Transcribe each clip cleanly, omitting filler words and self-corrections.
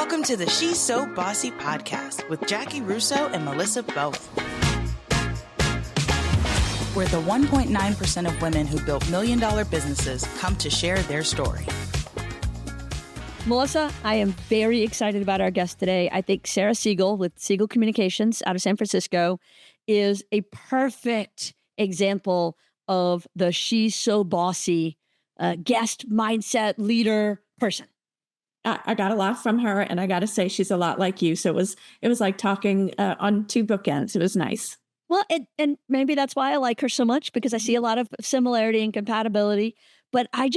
Welcome to the She's So Bossy podcast with Jackie Russo and Melissa both, where the 1.9% of women who built million-dollar businesses come to share their story. Melissa, I am very excited about our guest today. I think Sarah Segal with Segal Communications out of San Francisco is a perfect example of the She's So Bossy guest mindset leader person. I got a lot from her, and I got to say she's a lot like you. So it was like talking on two bookends. It was nice. Well, and maybe that's why I like her so much, because I see a lot of similarity and compatibility. But I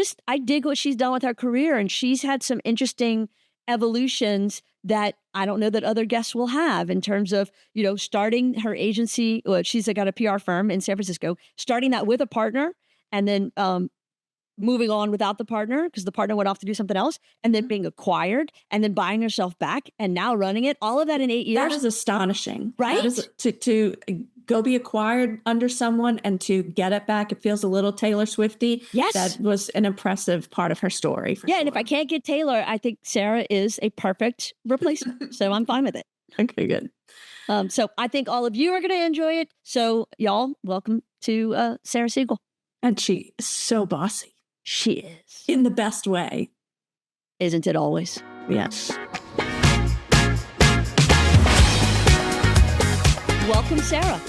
dig what she's done with her career, and she's had some interesting evolutions that I don't know that other guests will have in terms of, starting her agency. Well, she's got a PR firm in San Francisco, starting that with a partner, and then moving on without the partner because the partner went off to do something else, and then being acquired, and then buying herself back, and now running it. All of that in 8 years. That is astonishing, right? That is, to go be acquired under someone and to get it back. It feels a little Taylor Swifty. Yes, that was an impressive part of her story. Yeah, sure. And if I can't get Taylor, I think Sarah is a perfect replacement. So I'm fine with it. Okay, good. So I think all of you are going to enjoy it. So y'all, welcome to Sarah Segal. And she is so bossy. She is. In the best way. Isn't it always? Yes. Welcome, Sarah.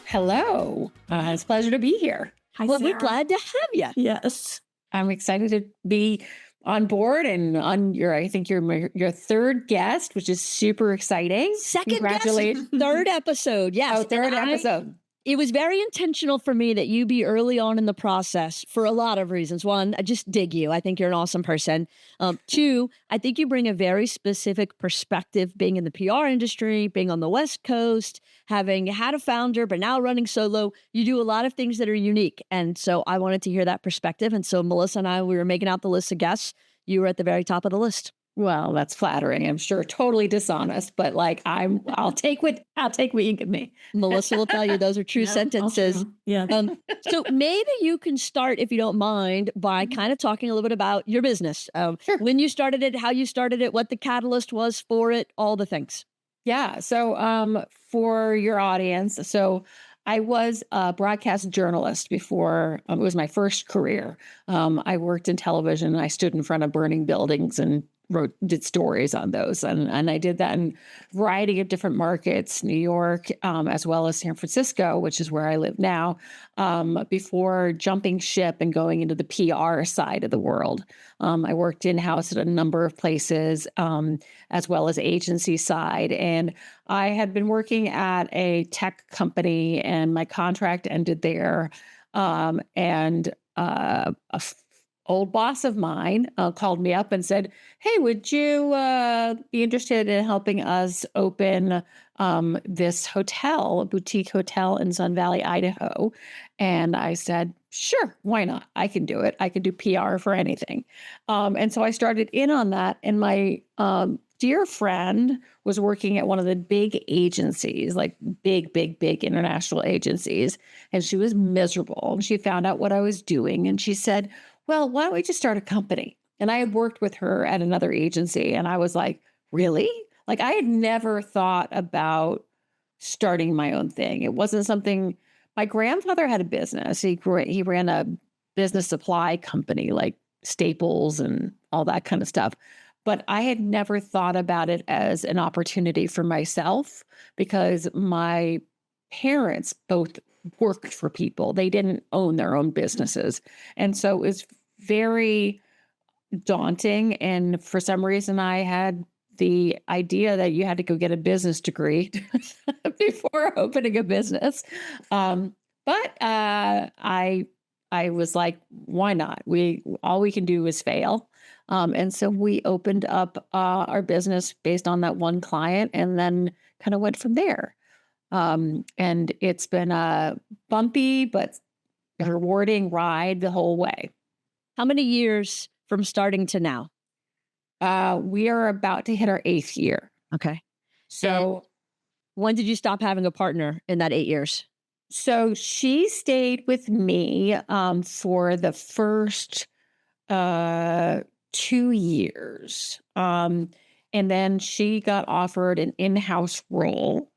Hello. It's a pleasure to be here. Hi, well, Sarah. We're glad to have you. Yes. I'm excited to be on board and on I think you're your third guest, which is super exciting. Second Congratulations. guest, third episode. Yes. Oh, third episode. It was very intentional for me that you be early on in the process for a lot of reasons. One, I just dig you. I think you're an awesome person. Two, I think you bring a very specific perspective, being in the PR industry, being on the West Coast, having had a founder, but now running solo. You do a lot of things that are unique. And so I wanted to hear that perspective. And so Melissa and I, we were making out the list of guests. You were at the very top of the list. Well, that's flattering. I'm sure totally dishonest, but I'll take what you give me. Melissa will tell you those are true sentences. Yeah. So maybe you can start, if you don't mind, by kind of talking a little bit about your business. Sure. When you started it, how you started it, what the catalyst was for it, all the things. Yeah. So for your audience, I was a broadcast journalist before. It was my first career. I worked in television. I stood in front of burning buildings and did stories on those. And I did that in a variety of different markets, New York, as well as San Francisco, which is where I live now, before jumping ship and going into the PR side of the world. I worked in-house at a number of places, as well as agency side. And I had been working at a tech company, and my contract ended there. Old boss of mine called me up and said, "Hey, would you be interested in helping us open this hotel, a boutique hotel in Sun Valley, Idaho?" And I said, "Sure, why not? I can do it. I can do PR for anything." And so I started in on that. And my dear friend was working at one of the big agencies, like big international agencies. And she was miserable. She found out what I was doing. And she said, "Well, why don't we just start a company?" And I had worked with her at another agency. And I was like, really? Like, I had never thought about starting my own thing. It wasn't something. My grandfather had a business. He ran a business supply company like Staples and all that kind of stuff. But I had never thought about it as an opportunity for myself because my parents both worked for people. They didn't own their own businesses. And so it was very daunting. And for some reason, I had the idea that you had to go get a business degree before opening a business. But I was like, why not? All we can do is fail. And so we opened up our business based on that one client and then kind of went from there. And it's been a bumpy but rewarding ride the whole way. How many years from starting to now? We are about to hit our 8th year. Okay. So when did you stop having a partner in that 8 years? So she stayed with me for the first 2 years. And then she got offered an in-house role.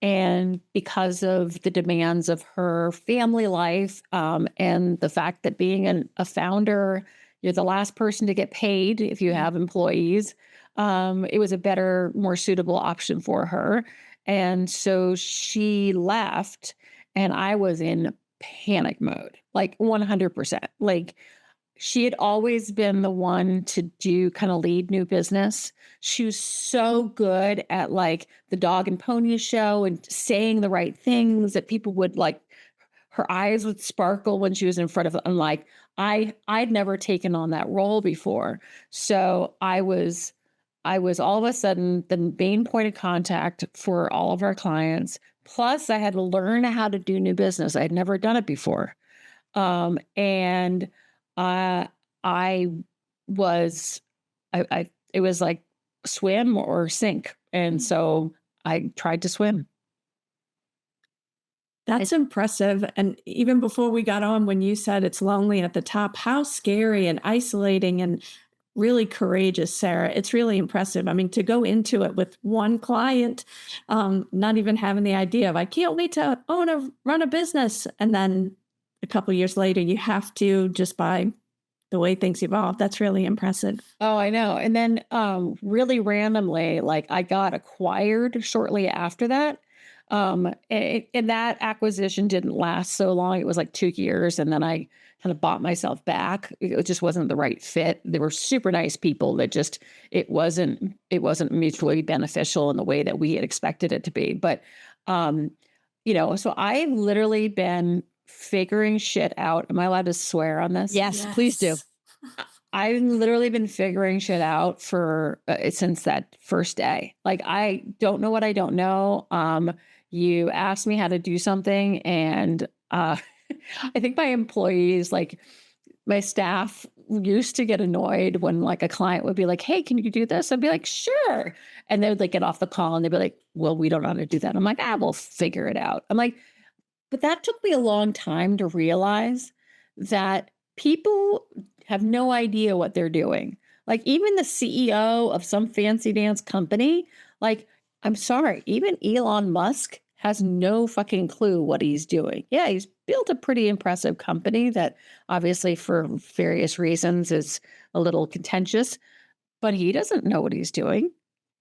And because of the demands of her family life, and the fact that being a founder, you're the last person to get paid if you have employees, it was a better, more suitable option for her. And so she left, and I was in panic mode, like 100%. Like, she had always been the one to do kind of lead new business. She was so good at like the dog and pony show and saying the right things that people would like, her eyes would sparkle when she was in front of them. Like, I'd never taken on that role before. So I was all of a sudden the main point of contact for all of our clients. Plus I had to learn how to do new business. I had never done it before. And I was, it was like swim or sink. And so I tried to swim. That's impressive. And even before we got on, when you said it's lonely at the top, how scary and isolating and really courageous, Sarah. It's really impressive. I mean, to go into it with one client, not even having the idea of, I can't wait to run a business. And then a couple of years later, you have to, just by the way things evolve. That's really impressive. Oh, I know. And then really randomly, like I got acquired shortly after that. And that acquisition didn't last so long. It was like 2 years. And then I kind of bought myself back. It just wasn't the right fit. They were super nice people that just, it wasn't mutually beneficial in the way that we had expected it to be. But, so I've literally been figuring shit out. Am I allowed to swear on this? Yes, please do. I've literally been figuring shit out for since that first day. Like, I don't know what I don't know. You asked me how to do something, and I think my employees, like my staff, used to get annoyed when like a client would be like, "Hey, can you do this?" I'd be like, "Sure," and they would like get off the call and they'd be like, "Well, we don't know how to do that." I'm like, we'll figure it out." I'm like, but that took me a long time to realize that people have no idea what they're doing. Like, even the CEO of some fancy dance company, like, I'm sorry, even Elon Musk has no fucking clue what he's doing. Yeah, he's built a pretty impressive company that obviously for various reasons is a little contentious, but he doesn't know what he's doing.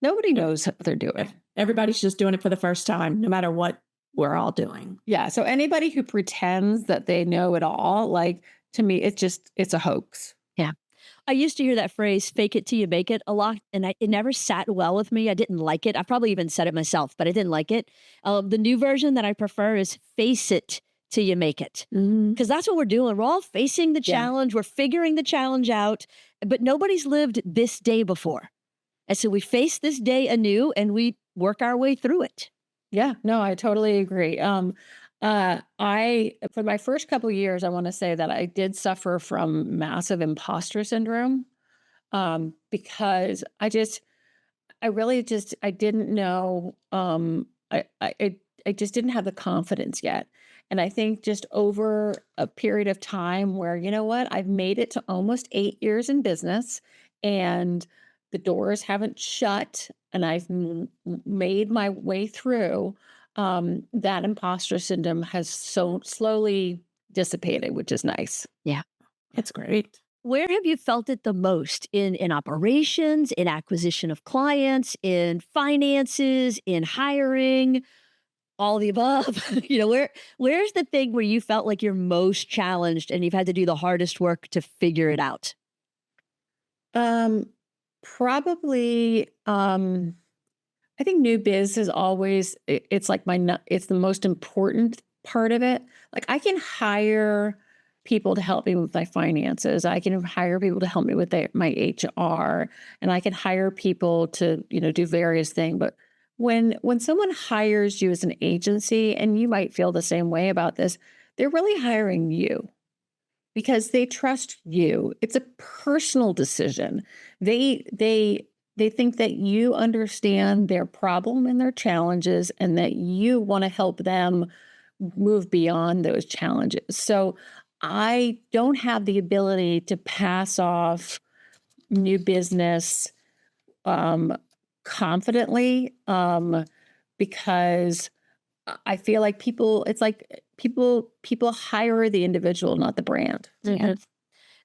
Nobody knows what they're doing. Everybody's just doing it for the first time, no matter what we're all doing. Yeah. So anybody who pretends that they know it all, like, to me, it's a hoax. Yeah. I used to hear that phrase, fake it till you make it, a lot, and it never sat well with me. I didn't like it. I probably even said it myself, but I didn't like it. The new version that I prefer is face it till you make it. Because that's what we're doing. We're all facing the challenge. We're figuring the challenge out, but nobody's lived this day before. And so we face this day anew and we work our way through it. Yeah, no, I totally agree. For my first couple of years, I want to say that I did suffer from massive imposter syndrome, because I didn't know, I just didn't have the confidence yet. And I think just over a period of time where, you know what, I've made it to almost 8 years in business and the doors haven't shut and I've made my way through, that imposter syndrome has so slowly dissipated, which is nice. Yeah. That's great. Where have you felt it the most? In operations, in acquisition of clients, in finances, in hiring, all the above? Where's the thing where you felt like you're most challenged and you've had to do the hardest work to figure it out? Probably, I think new biz is always, it's like it's the most important part of it. Like, I can hire people to help me with my finances. I can hire people to help me with my HR, and I can hire people to, do various things. But when someone hires you as an agency, and you might feel the same way about this, they're really hiring you because they trust you. It's a personal decision. They think that you understand their problem and their challenges and that you want to help them move beyond those challenges. So I don't have the ability to pass off new business confidently, because I feel like people hire the individual, not the brand. Mhm.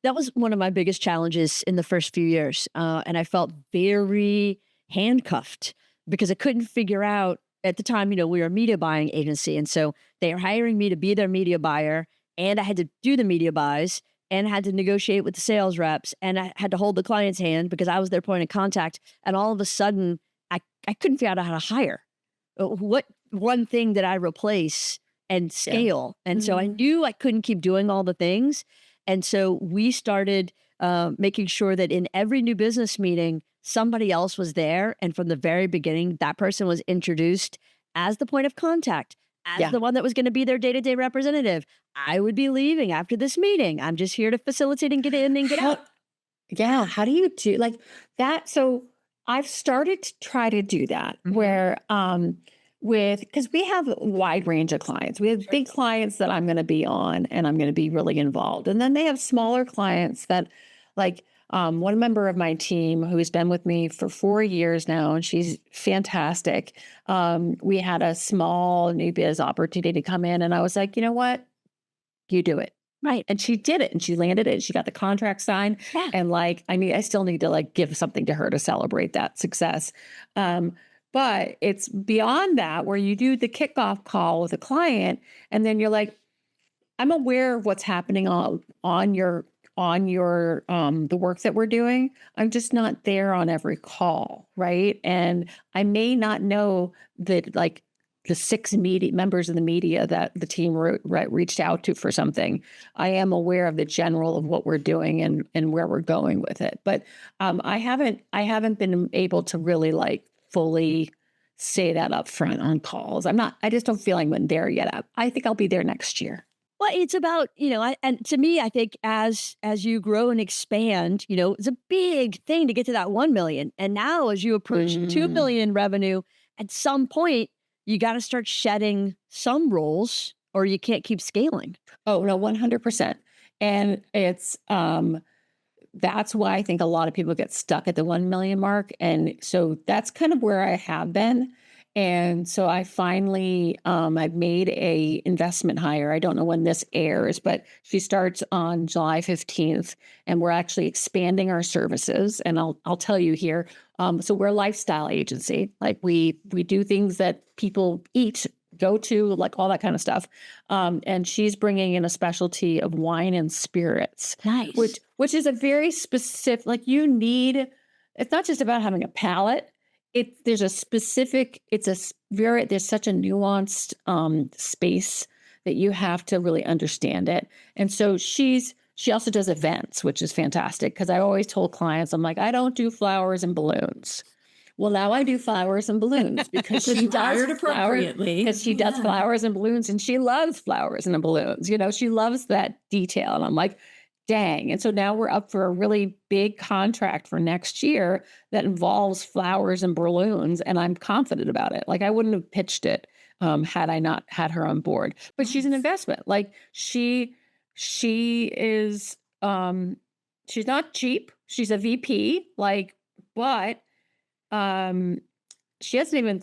That was one of my biggest challenges in the first few years. And I felt very handcuffed because I couldn't figure out at the time, we were a media buying agency. And so they were hiring me to be their media buyer. And I had to do the media buys and I had to negotiate with the sales reps and I had to hold the client's hand because I was their point of contact. And all of a sudden, I couldn't figure out how to hire. What one thing did I replace and scale? And so I knew I couldn't keep doing all the things. And so we started making sure that in every new business meeting, somebody else was there. And from the very beginning, that person was introduced as the point of contact, as the one that was going to be their day-to-day representative. I would be leaving after this meeting. I'm just here to facilitate and get in and get out. Yeah. How do you do like that? So I've started to try to do that where, because we have a wide range of clients. We have big clients that I'm going to be on and I'm going to be really involved. And then they have smaller clients that like, one member of my team who's been with me for 4 years now, and she's fantastic. We had a small new biz opportunity come in and I was like, you know what? You do it. Right. And she did it and she landed it. She got the contract signed. Yeah. And I still need to give something to her to celebrate that success. But it's beyond that where you do the kickoff call with a client and then you're like, I'm aware of what's happening on your the work that we're doing. I'm just not there on every call. Right. And I may not know that the 6 members of the media that the team reached out to for something. I am aware of the general of what we're doing and where we're going with it. But I haven't been able to really fully say that up front on calls. I just don't feel I'm there yet. I think I'll be there next year. Well, it's about, and to me, I think as you grow and expand, it's a big thing to get to that 1 million. And now as you approach 2 million in revenue, at some point, you got to start shedding some roles or you can't keep scaling. Oh, no, 100%. And it's, that's why I think a lot of people get stuck at the 1 million mark. And so that's kind of where I have been. And so I finally, I've made a investment hire. I don't know when this airs, but she starts on July 15th and we're actually expanding our services. And I'll tell you here. So we're a lifestyle agency. We do things that people eat, go to, all that kind of stuff. And she's bringing in a specialty of wine and spirits. Nice. Which is a very specific, it's not just about having a palate. There's such a nuanced space that you have to really understand it. And so she also does events, which is fantastic because I always told clients, I'm like, I don't do flowers and balloons. Well, now I do flowers and balloons because she does appropriately. Because she does flowers and balloons and she loves flowers and balloons. She loves that detail. And I'm like, dang. And so now we're up for a really big contract for next year that involves flowers and balloons. And I'm confident about it. I wouldn't have pitched it had I not had her on board. But she's an investment. She is, she's not cheap. She's a VP, but she hasn't even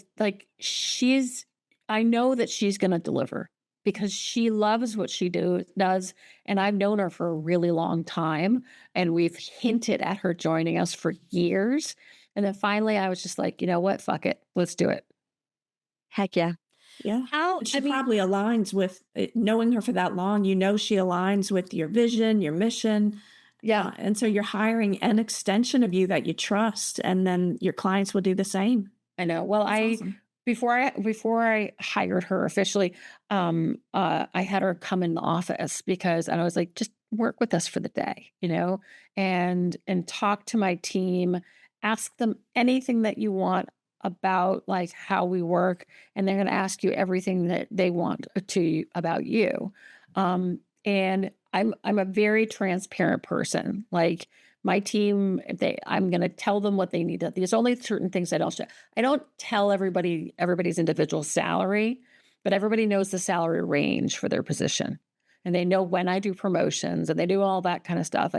I know that she's going to deliver. Because she loves what she does. And I've known her for a really long time. And we've hinted at her joining us for years. And then finally, I was just like, you know what? Fuck it. Let's do it. Heck yeah. Yeah. She probably aligns with knowing her for that long. She aligns with your vision, your mission. Yeah. And so you're hiring an extension of you that you trust. And then your clients will do the same. I know. Well, awesome. Before I hired her officially, I had her come in the office and I was like, just work with us for the day, and talk to my team, ask them anything that you want about how we work. And they're going to ask you everything that they want about you. And I'm a very transparent person. My team, I'm going to tell them what they need. There's only certain things I don't tell everybody's individual salary, but everybody knows the salary range for their position. And they know when I do promotions and they do all that kind of stuff.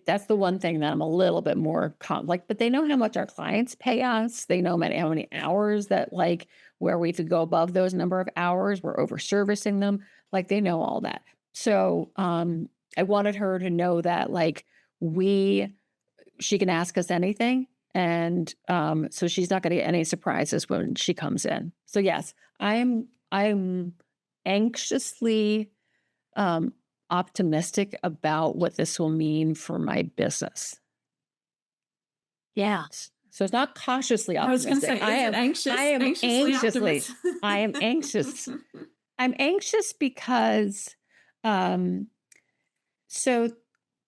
that's the one thing that I'm a little bit more like, but they know how much our clients pay us. They know how many hours that like where we could go above those number of hours, we're over servicing them. Like they know all that. So I wanted her to know that like she can ask us anything. And so she's not going to get any surprises when she comes in. So yes, I'm anxiously optimistic about what this will mean for my business. Yeah. So it's not cautiously I was going optimistic. to say, is it anxious? I am Anxiously anxiously. optimistic? I am anxious. I'm anxious because, so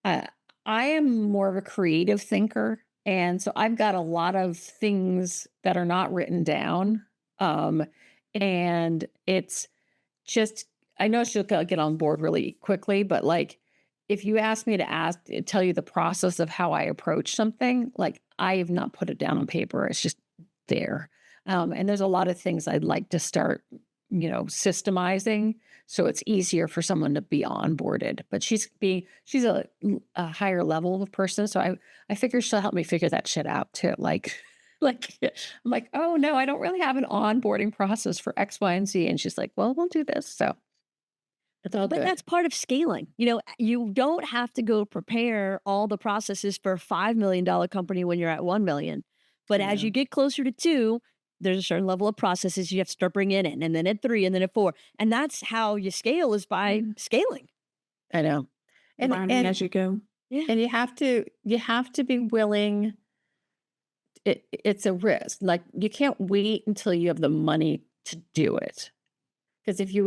I am more of a creative thinker. And so I've got a lot of things that are not written down. And it's just, I know she'll get on board really quickly, but like, if you ask me to tell you the process of how I approach something, like I have not put it down on paper. It's just there. And there's a lot of things I'd like to start, systemizing so it's easier for someone to be onboarded. But she's a higher level of person. So I figure she'll help me figure that shit out too. Like I'm like, oh no, I don't really have an onboarding process for X, Y, and Z. And she's like, well, we'll do this. So it's all But good. that's part of scaling. You don't have to go prepare all the processes for a $5 million company when you're at 1 million. But as Yeah. you get closer to 2, there's a certain level of processes you have to start bringing in, and then at 3, and then at 4. And that's how you scale, is by scaling. I know. Learning as you go. Yeah. And you have to be willing. It's a risk. Like you can't wait until you have the money to do it. Because if you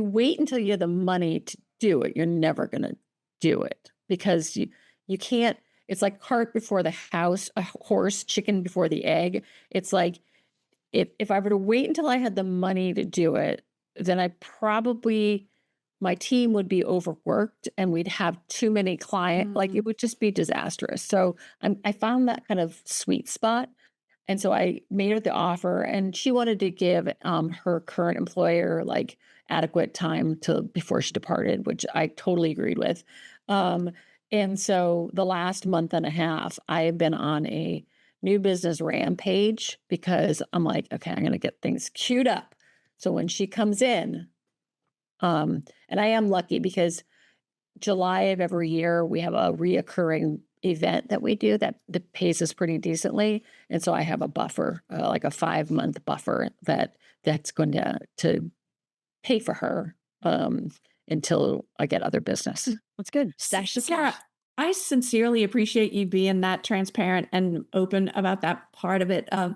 wait until you have the money to do it, you're never going to do it, because you can't. It's like cart before the house, a horse, chicken before the egg. It's like if I were to wait until I had the money to do it, then my team would be overworked and we'd have too many clients. Like it would just be disastrous. So I found that kind of sweet spot. And so I made her the offer, and she wanted to give her current employer like adequate time before she departed, which I totally agreed with. And so the last month and a half, I have been on a new business rampage, because I'm like, okay, I'm going to get things queued up. So when she comes in, and I am lucky because July of every year, we have a reoccurring event that we do that pays us pretty decently. And so I have a buffer, like a 5-month buffer that's going to pay for her until I get other business. That's good. Stash the Sarah, cash. I sincerely appreciate you being that transparent and open about that part of it, of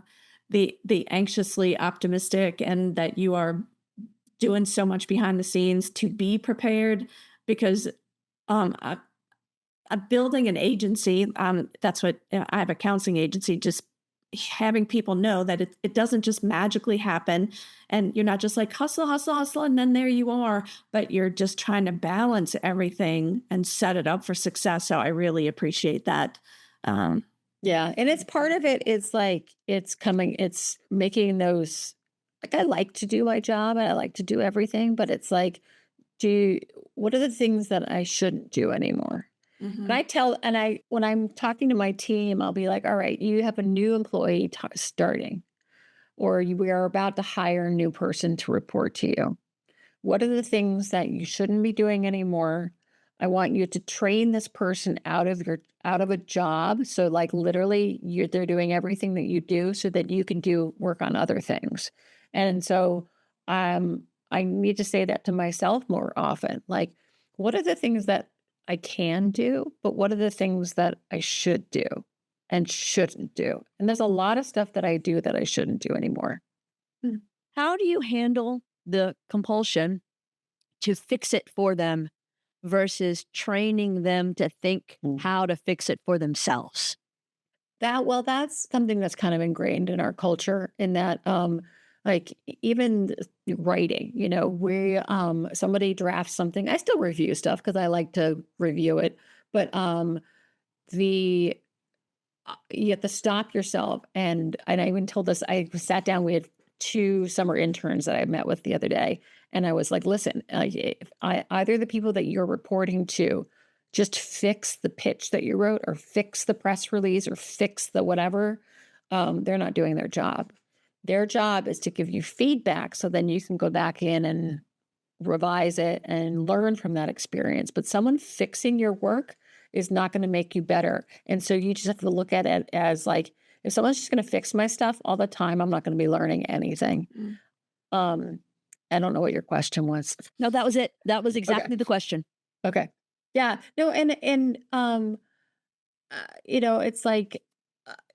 the anxiously optimistic, and that you are doing so much behind the scenes to be prepared, because building an agency, that's what I have, a counseling agency, just having people know that it doesn't just magically happen, and you're not just like hustle, hustle, hustle, and then there you are, but you're just trying to balance everything and set it up for success. So I really appreciate that. Yeah. And it's part of it is like, it's making those, like, I like to do my job and I like to do everything, but it's like, what are the things that I shouldn't do anymore? And when I'm talking to my team, I'll be like, all right, you have a new employee starting, or we are about to hire a new person to report to you. What are the things that you shouldn't be doing anymore? I want you to train this person out of a job. So like literally they're doing everything that you do so that you can work on other things. And so I need to say that to myself more often. Like, what are the things that I can do, but what are the things that I should do and shouldn't do? And there's a lot of stuff that I do that I shouldn't do anymore. How do you handle the compulsion to fix it for them versus training them to think how to fix it for themselves? That's something that's kind of ingrained in our culture, in that, like even writing, somebody drafts something. I still review stuff because I like to review it, but you have to stop yourself. And I even told this, I sat down, we had 2 summer interns that I met with the other day. And I was like, listen, either the people that you're reporting to just fix the pitch that you wrote or fix the press release or fix the whatever, they're not doing their job. Their job is to give you feedback so then you can go back in and revise it and learn from that experience. But someone fixing your work is not going to make you better. And so you just have to look at it as like, if someone's just going to fix my stuff all the time, I'm not going to be learning anything. I don't know what your question was. No, that was it. That was exactly the question. Okay. Yeah. No, and it's like,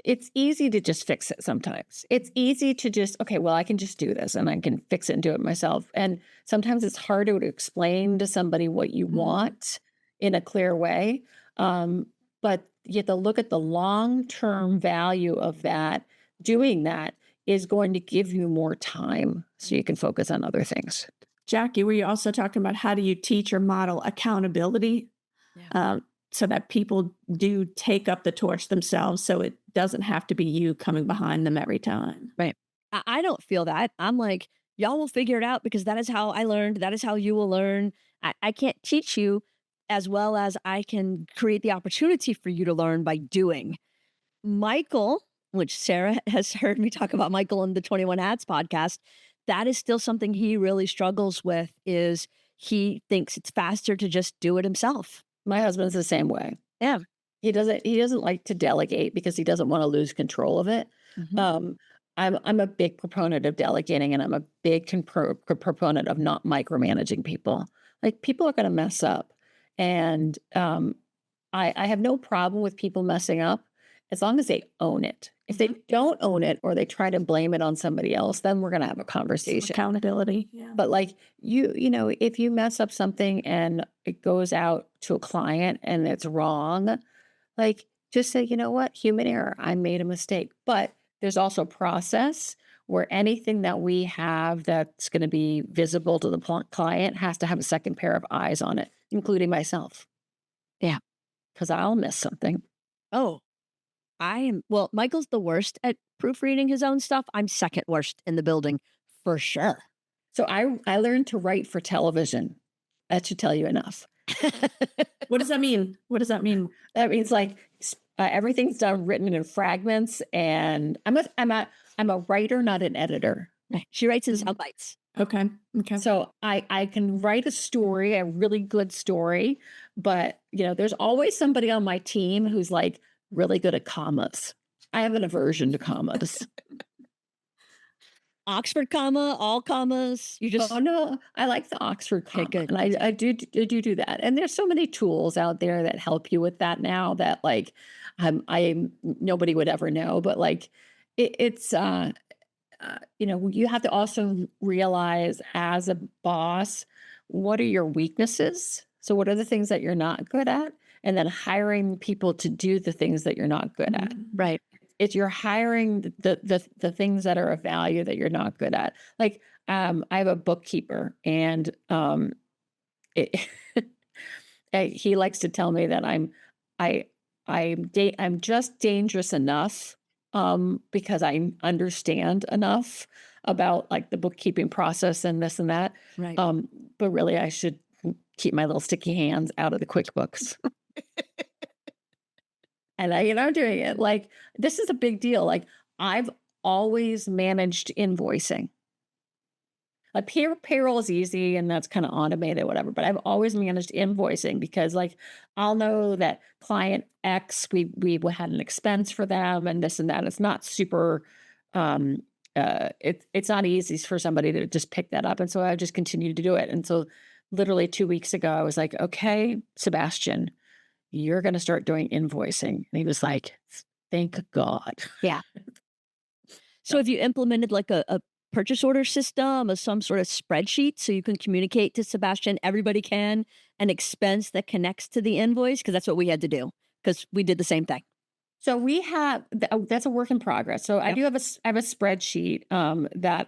it's easy to just fix it sometimes. It's easy to just, okay, well, I can just do this and I can fix it and do it myself. And sometimes it's harder to explain to somebody what you want in a clear way. But you have to look at the long-term value of that. Doing that is going to give you more time so you can focus on other things. Jackie, were you also talking about how do you teach or model accountability so that people do take up the torch themselves so it doesn't have to be you coming behind them every time? Right. I don't feel that. I'm like, y'all will figure it out because that is how I learned. That is how you will learn. I can't teach you as well as I can create the opportunity for you to learn by doing. Michael, which Sarah has heard me talk about Michael in the 21 Hats podcast, that is still something he really struggles with, is he thinks it's faster to just do it himself. My husband's the same way. Yeah. He doesn't like to delegate because he doesn't want to lose control of it. I'm a big proponent of delegating, and I'm a big proponent of not micromanaging people. Like, people are going to mess up. And I have no problem with people messing up as long as they own it. If they don't own it or they try to blame it on somebody else, then we're going to have a conversation. Accountability. Yeah. But like if you mess up something and it goes out to a client and it's wrong, like, just say, you know what, human error, I made a mistake. But there's also a process where anything that we have that's going to be visible to the client has to have a second pair of eyes on it, including myself. Yeah. Because I'll miss something. Oh, well, Michael's the worst at proofreading his own stuff. I'm second worst in the building for sure. So I learned to write for television. That should tell you enough. What does that mean? What does that mean? That means like everything's written in fragments, and I'm a writer, not an editor. She writes in sound bites. Okay. So I can write a story, a really good story, but there's always somebody on my team who's like really good at commas. I have an aversion to commas. Oxford comma, all commas. You just no, I like the Oxford comma, good. and I do that. And there's so many tools out there that help you with that now that like nobody would ever know, but like it's you have to also realize as a boss, what are your weaknesses? So what are the things that you're not good at? And then hiring people to do the things that you're not good at. Right. It's you're hiring the things that are of value that you're not good at. Like, I have a bookkeeper, and he likes to tell me that I'm just dangerous enough because I understand enough about like the bookkeeping process and this and that. Right. But really, I should keep my little sticky hands out of the QuickBooks. And I'm doing it. Like, this is a big deal. Like, I've always managed invoicing. Like, payroll is easy and that's kind of automated, whatever. But I've always managed invoicing because, like, I'll know that client X, we had an expense for them and this and that. It's not super. It's not easy for somebody to just pick that up, and so I just continue to do it. And so, literally 2 weeks ago, I was like, "Okay, Sebastian, you're going to start doing invoicing." And he was like, "Thank God." Yeah. So have you implemented like a purchase order system or some sort of spreadsheet so you can communicate to Sebastian, everybody can, an expense that connects to the invoice? Because that's what we had to do because we did the same thing. So we have, that's a work in progress. So I have a spreadsheet that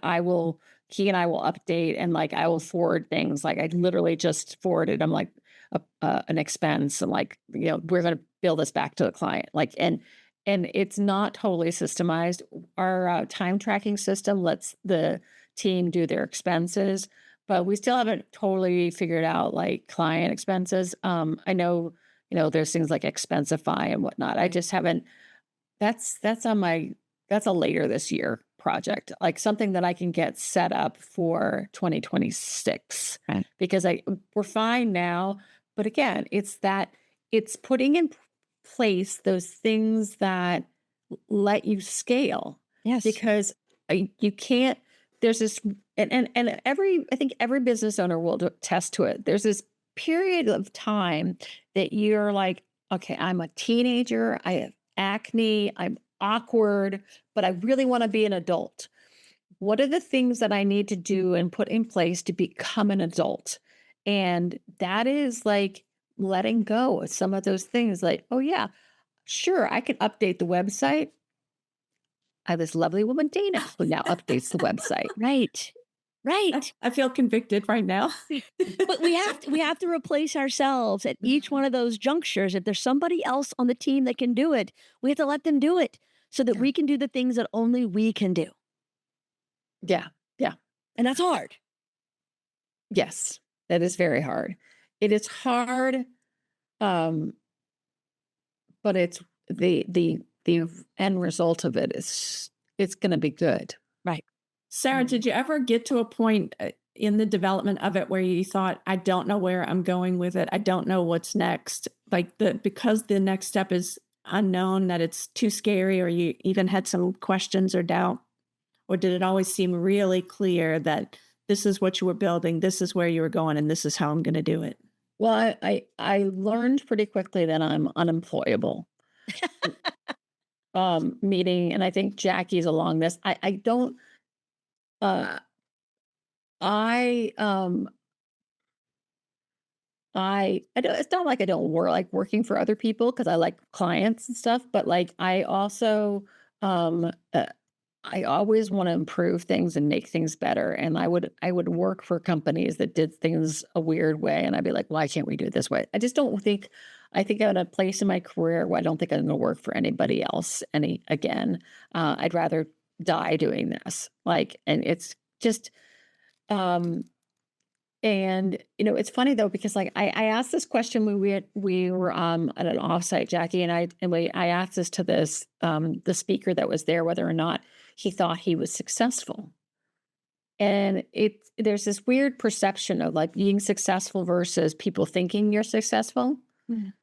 he and I will update, and like I will forward things. Like I literally just forwarded, I'm like, an expense, and like, we're going to bill this back to the client. Like, and it's not totally systemized. Our time tracking system lets the team do their expenses, but we still haven't totally figured out like client expenses. I know, there's things like Expensify and whatnot. I just haven't, that's a later this year project, like something that I can get set up for 2026 Right. because we're fine now. But again, it's putting in place those things that let you scale. Yes. Because you can't, there's this, and I think every business owner will attest to it. There's this period of time that you're like, okay, I'm a teenager, I have acne, I'm awkward, but I really want to be an adult. What are the things that I need to do and put in place to become an adult? And that is like letting go of some of those things like, oh yeah, sure, I can update the website. I have this lovely woman, Dana, who now updates the website. Right. Right. I feel convicted right now. But we have to replace ourselves at each one of those junctures. If there's somebody else on the team that can do it, we have to let them do it so that we can do the things that only we can do. Yeah. Yeah. And that's hard. Yes. That is very hard. It is hard. But it's the end result of it is it's going to be good. Right. Sarah, did you ever get to a point in the development of it where you thought, I don't know where I'm going with it. I don't know what's next. Like because the next step is unknown, that it's too scary, or you even had some questions or doubt? Or did it always seem really clear that this is what you were building, this is where you were going, and this is how I'm going to do it? Well, I learned pretty quickly that I'm unemployable. Meeting, and I think Jackie's along this. I don't, I don't, it's not like I don't like working for other people because I like clients and stuff, but like I also, I always want to improve things and make things better. And I would work for companies that did things a weird way. And I'd be like, why can't we do it this way? I just don't think, I think I'm at a place in my career where I don't think I'm going to work for anybody else again. I'd rather die doing this. And it's just, and it's funny though, because like I asked this question when we were at an offsite, Jackie and I asked this to the speaker that was there, whether or not he thought he was successful. And there's this weird perception of like being successful versus people thinking you're successful, and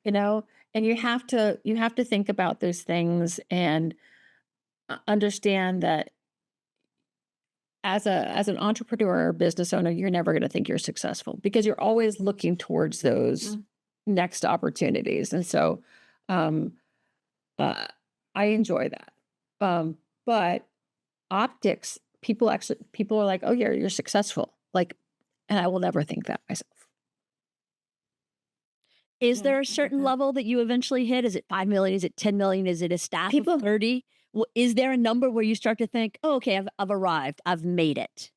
you have to think about those things and understand that as an entrepreneur or business owner, you're never going to think you're successful because you're always looking towards those next opportunities. And so I enjoy that. But optics, people are like, oh, you're successful. And I will never think that myself. Is there a certain level that you eventually hit? Is it 5 million? Is it 10 million? Is it a staff of 30? Is there a number where you start to think, oh, okay, I've arrived. I've made it?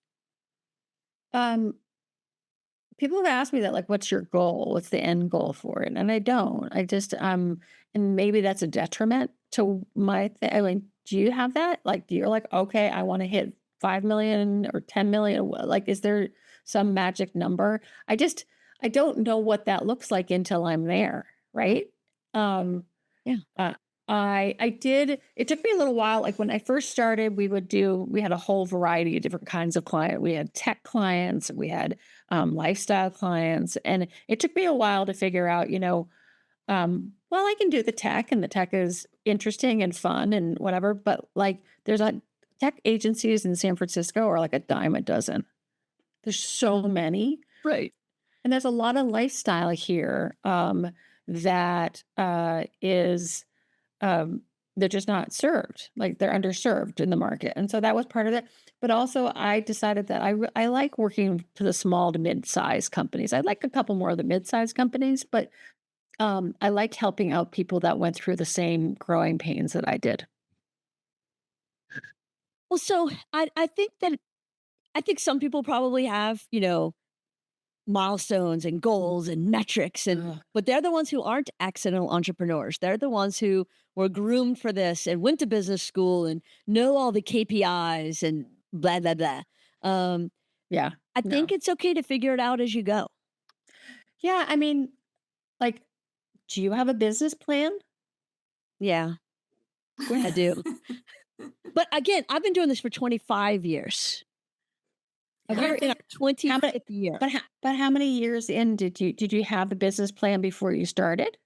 People have asked me that, like, what's your goal? What's the end goal for it? And I don't. I just, and maybe that's a detriment to my thing. I mean, do you have that? Like, you're like, okay, I want to hit 5 million or 10 million. Like, is there some magic number? I don't know what that looks like until I'm there. Right. Yeah. I did, it took me a little while. Like when I first started, we had a whole variety of different kinds of clients. We had tech clients, we had lifestyle clients. And it took me a while to figure out, well, I can do the tech and the tech is interesting and fun and whatever. But like there's tech agencies in San Francisco are like a dime a dozen. There's so many. Right. And there's a lot of lifestyle here that is, they're just not served, like they're underserved in the market. And so that was part of it. But also I decided that I like working to the small to mid-sized companies. I like a couple more of the mid-sized companies, but I like helping out people that went through the same growing pains that I did. Well, so I think some people probably have, milestones and goals and metrics but they're the ones who aren't accidental entrepreneurs. They're the ones who were groomed for this and went to business school and know all the KPIs and blah blah blah. Yeah. I think it's okay to figure it out as you go. Yeah, I mean, like Do you have a business plan? Yeah, I do. But again, I've been doing this for 25 years. We're in our How many 25th year. but how many years in did you have the business plan before you started?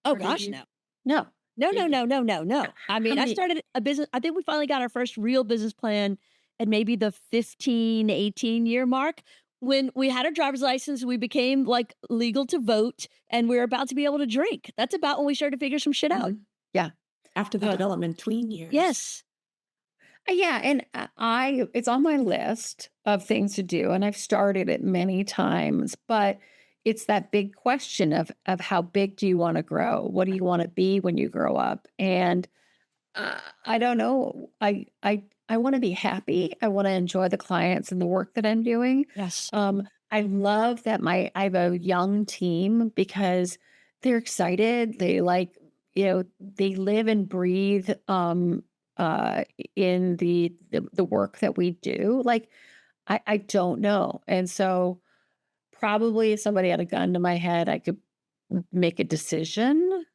Oh Or did gosh, you no. No. No, Did no, you no, no, no, no. I how mean, I many started a business. I think we finally got our first real business plan at maybe the 15, 18-year mark. When we had our driver's license, we became like legal to vote and we are about to be able to drink. That's about when we started to figure some shit out. Mhm. Yeah. After the Uh, development tween years. Yes. yeah, and I it's on my list of things to do, and I've started it many times, but it's that big question of how big do you want to grow? What do you want to be when you grow up? And I don't know. I want to be happy. I want to enjoy the clients and the work that I'm doing. Yes. I love that I have a young team because they're excited. They like, they live and breathe uh in the work that we do. Like I don't know. And so probably if somebody had a gun to my head, I could make a decision.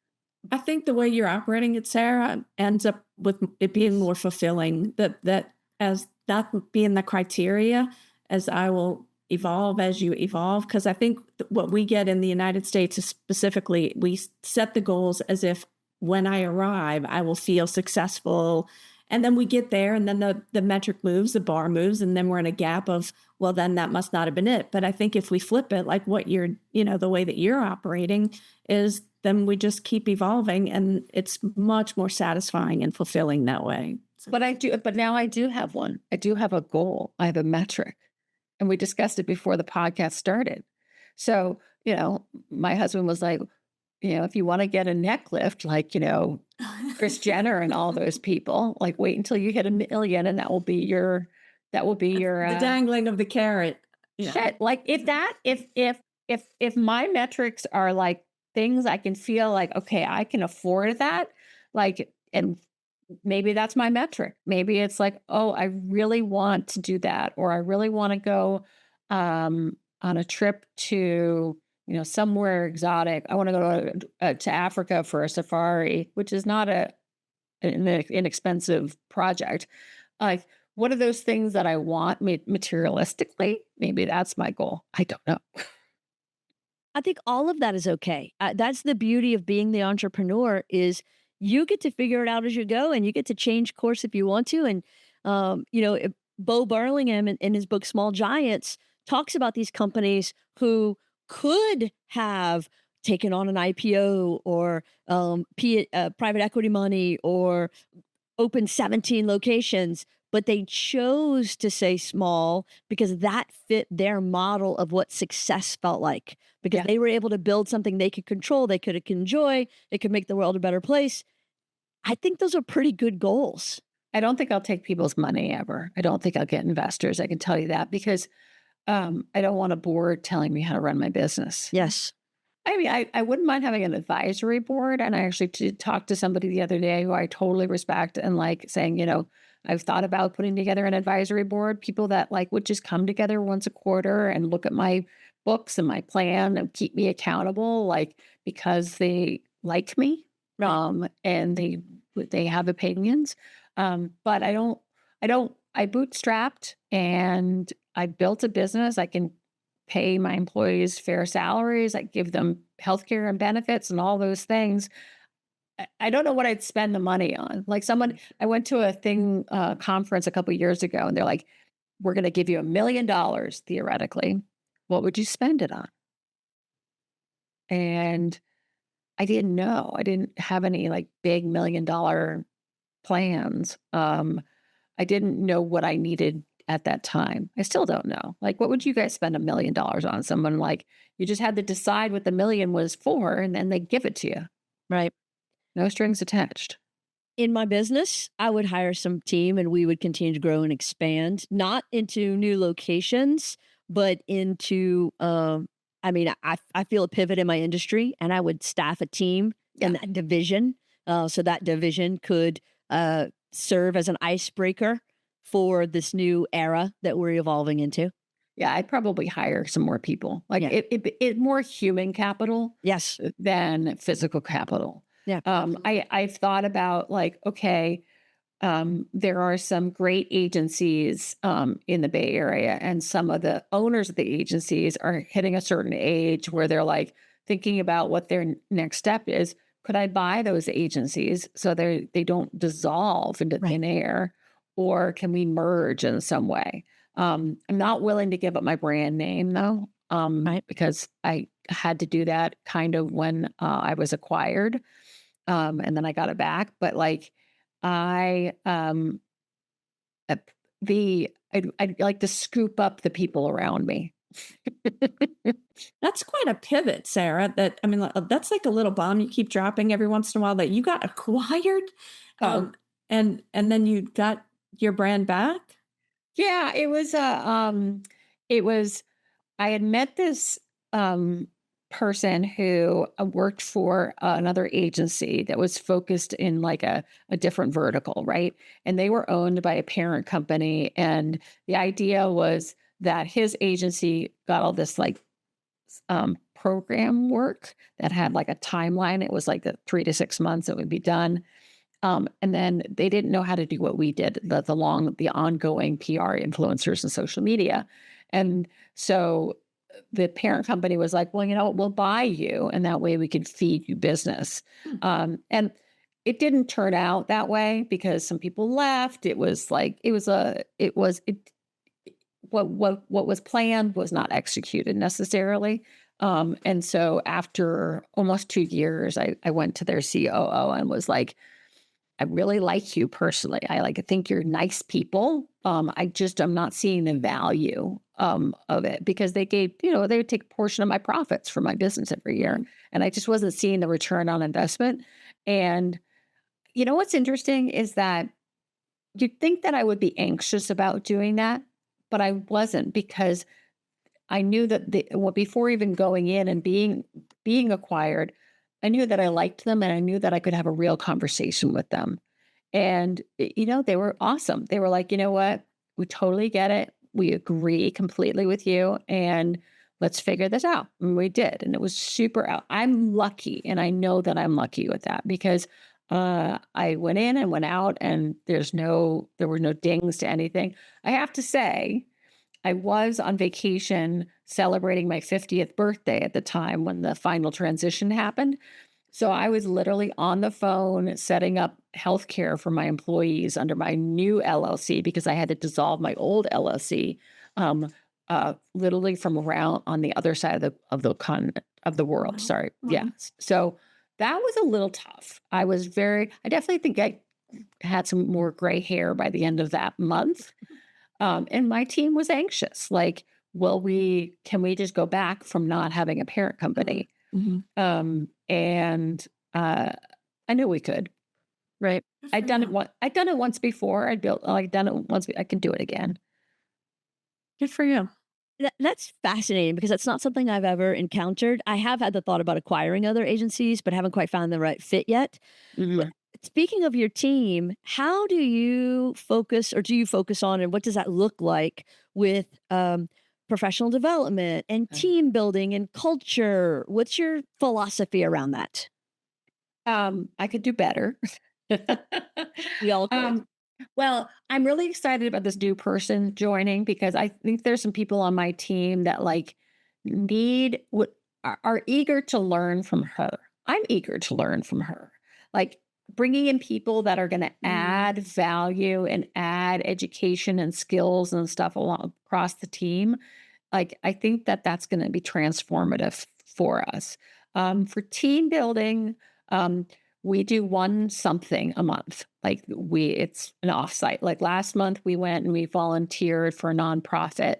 I think the way you're operating it, Sarah, ends up with it being more fulfilling. That as that being the criteria, as I will evolve as you evolve. Because I think what we get in the United States is specifically we set the goals as if when I arrive, I will feel successful. And then we get there, and then the metric moves, the bar moves, and then we're in a gap of, well, then that must not have been it. But I think if we flip it, like what you're, the way that you're operating is, then we just keep evolving, and it's much more satisfying and fulfilling that way. So, But now I do have one. I do have a goal. I have a metric. And we discussed it before the podcast started. So, my husband was like, if you want to get a neck lift, like, Kris Jenner and all those people, like wait until you hit 1 million and that will be your the dangling of the carrot. Yeah. shit. Like if my metrics are like things I can feel like, okay, I can afford that, like, and maybe that's my metric. Maybe it's like, oh, I really want to do that, or I really want to go on a trip to, somewhere exotic. I want to go to Africa for a safari, which is not an inexpensive project. Like, what are those things that I want materialistically? Maybe that's my goal. I don't know. I think all of that is okay. That's the beauty of being the entrepreneur is you get to figure it out as you go, and you get to change course if you want to. And Bo Burlingham in his book Small Giants talks about these companies who could have taken on an IPO or private equity money or opened 17 locations, but they chose to say small because that fit their model of what success felt like. Because Yeah. they were able to build something they could control, they could enjoy, it could make the world a better place. I think those are pretty good goals. I don't think I'll take people's money ever. I don't think I'll get investors. I can tell you that because I don't want a board telling me how to run my business. Yes. I mean, I wouldn't mind having an advisory board. And I actually did talk to somebody the other day who I totally respect and like saying, I've thought about putting together an advisory board, people that like would just come together once a quarter and look at my books and my plan and keep me accountable, like because they like me, and they have opinions. But I bootstrapped and I built a business. I can pay my employees fair salaries. I give them healthcare and benefits and all those things. I don't know what I'd spend the money on. Like I went to a conference a couple of years ago, and they're like, "We're going to give you $1 million theoretically. What would you spend it on?" And I didn't know. I didn't have any like big $1 million plans. I didn't know what I needed at that time. I still don't know. Like, what would you guys spend $1 million on? Someone like you just had to decide what the million was for, and then they give it to you. Right. No strings attached. In my business, I would hire some team and we would continue to grow and expand, not into new locations, but into, I feel a pivot in my industry and I would staff a team in that division. So that division could serve as an icebreaker for this new era that we're evolving into. Yeah, I'd probably hire some more people. Like Yeah. it more human capital Yes. than physical capital. Yeah. I've thought about like, okay, there are some great agencies in the Bay Area, and some of the owners of the agencies are hitting a certain age where they're like thinking about what their next step is. Could I buy those agencies so they don't dissolve into Right. thin air, or can we merge in some way? I'm not willing to give up my brand name though, Right. because I had to do that kind of when I was acquired, and then I got it back. But like, I uh, I'd like to scoop up the people around me. That's quite a pivot, Sarah. That I mean, that's like a little bomb you keep dropping every once in a while that you got acquired, Oh, and then you got your brand back. yeah, it was I had met this person who worked for another agency that was focused in like a different vertical, right? And they were owned by a parent company. And the idea was that his agency got all this like program work that had like a timeline. It was like the 3 to 6 months it would be done. And then they didn't know how to do what we did, the ongoing PR influencers and social media. And so the parent company was like, well, you know what, we'll buy you. And that way we could feed you business. And it didn't turn out that way because some people left. It was like, what was planned was not executed necessarily. And so after almost 2 years, I went to their COO and was like, I really like you personally. I think you're nice people. I'm not seeing the value of it because they gave, they would take a portion of my profits from my business every year. And I just wasn't seeing the return on investment. And what's interesting is that you'd think that I would be anxious about doing that, but I wasn't because I knew that before even going in and being acquired, I knew that I liked them and I knew that I could have a real conversation with them. And they were awesome. They were like, you know what? We totally get it. We agree completely with you, and let's figure this out. And we did, and it was super out. I'm lucky, and I know that I'm lucky with that because I went in and went out, and there were no dings to anything. I have to say, I was on vacation celebrating my 50th birthday at the time when the final transition happened. So I was literally on the phone setting up healthcare for my employees under my new LLC because I had to dissolve my old LLC, literally from around on the other side of the world. Wow. Sorry, Wow. yeah. So that was a little tough. I definitely think I had some more gray hair by the end of that month. And my team was anxious. Like, can we just go back from not having a parent company? Mhm. And I knew we could. Right. Good for you. I'd done it once before. I'd done it once. I can do it again. Good for you. That's fascinating because that's not something I've ever encountered. I have had the thought about acquiring other agencies, but haven't quite found the right fit yet. But Mhm. speaking of your team, how do you focus or do you focus on and what does that look like with professional development and team building and culture? What's your philosophy around that? I could do better. We all could. Well, I'm really excited about this new person joining because I think there's some people on my team that like need what are eager to learn from her. I'm eager to learn from her. Like bringing in people that are going to add value and add education and skills and stuff along across the team. Like I think that that's going to be transformative for us. For team building, we do one something a month. Like it's an offsite. Like last month, we went and we volunteered for a nonprofit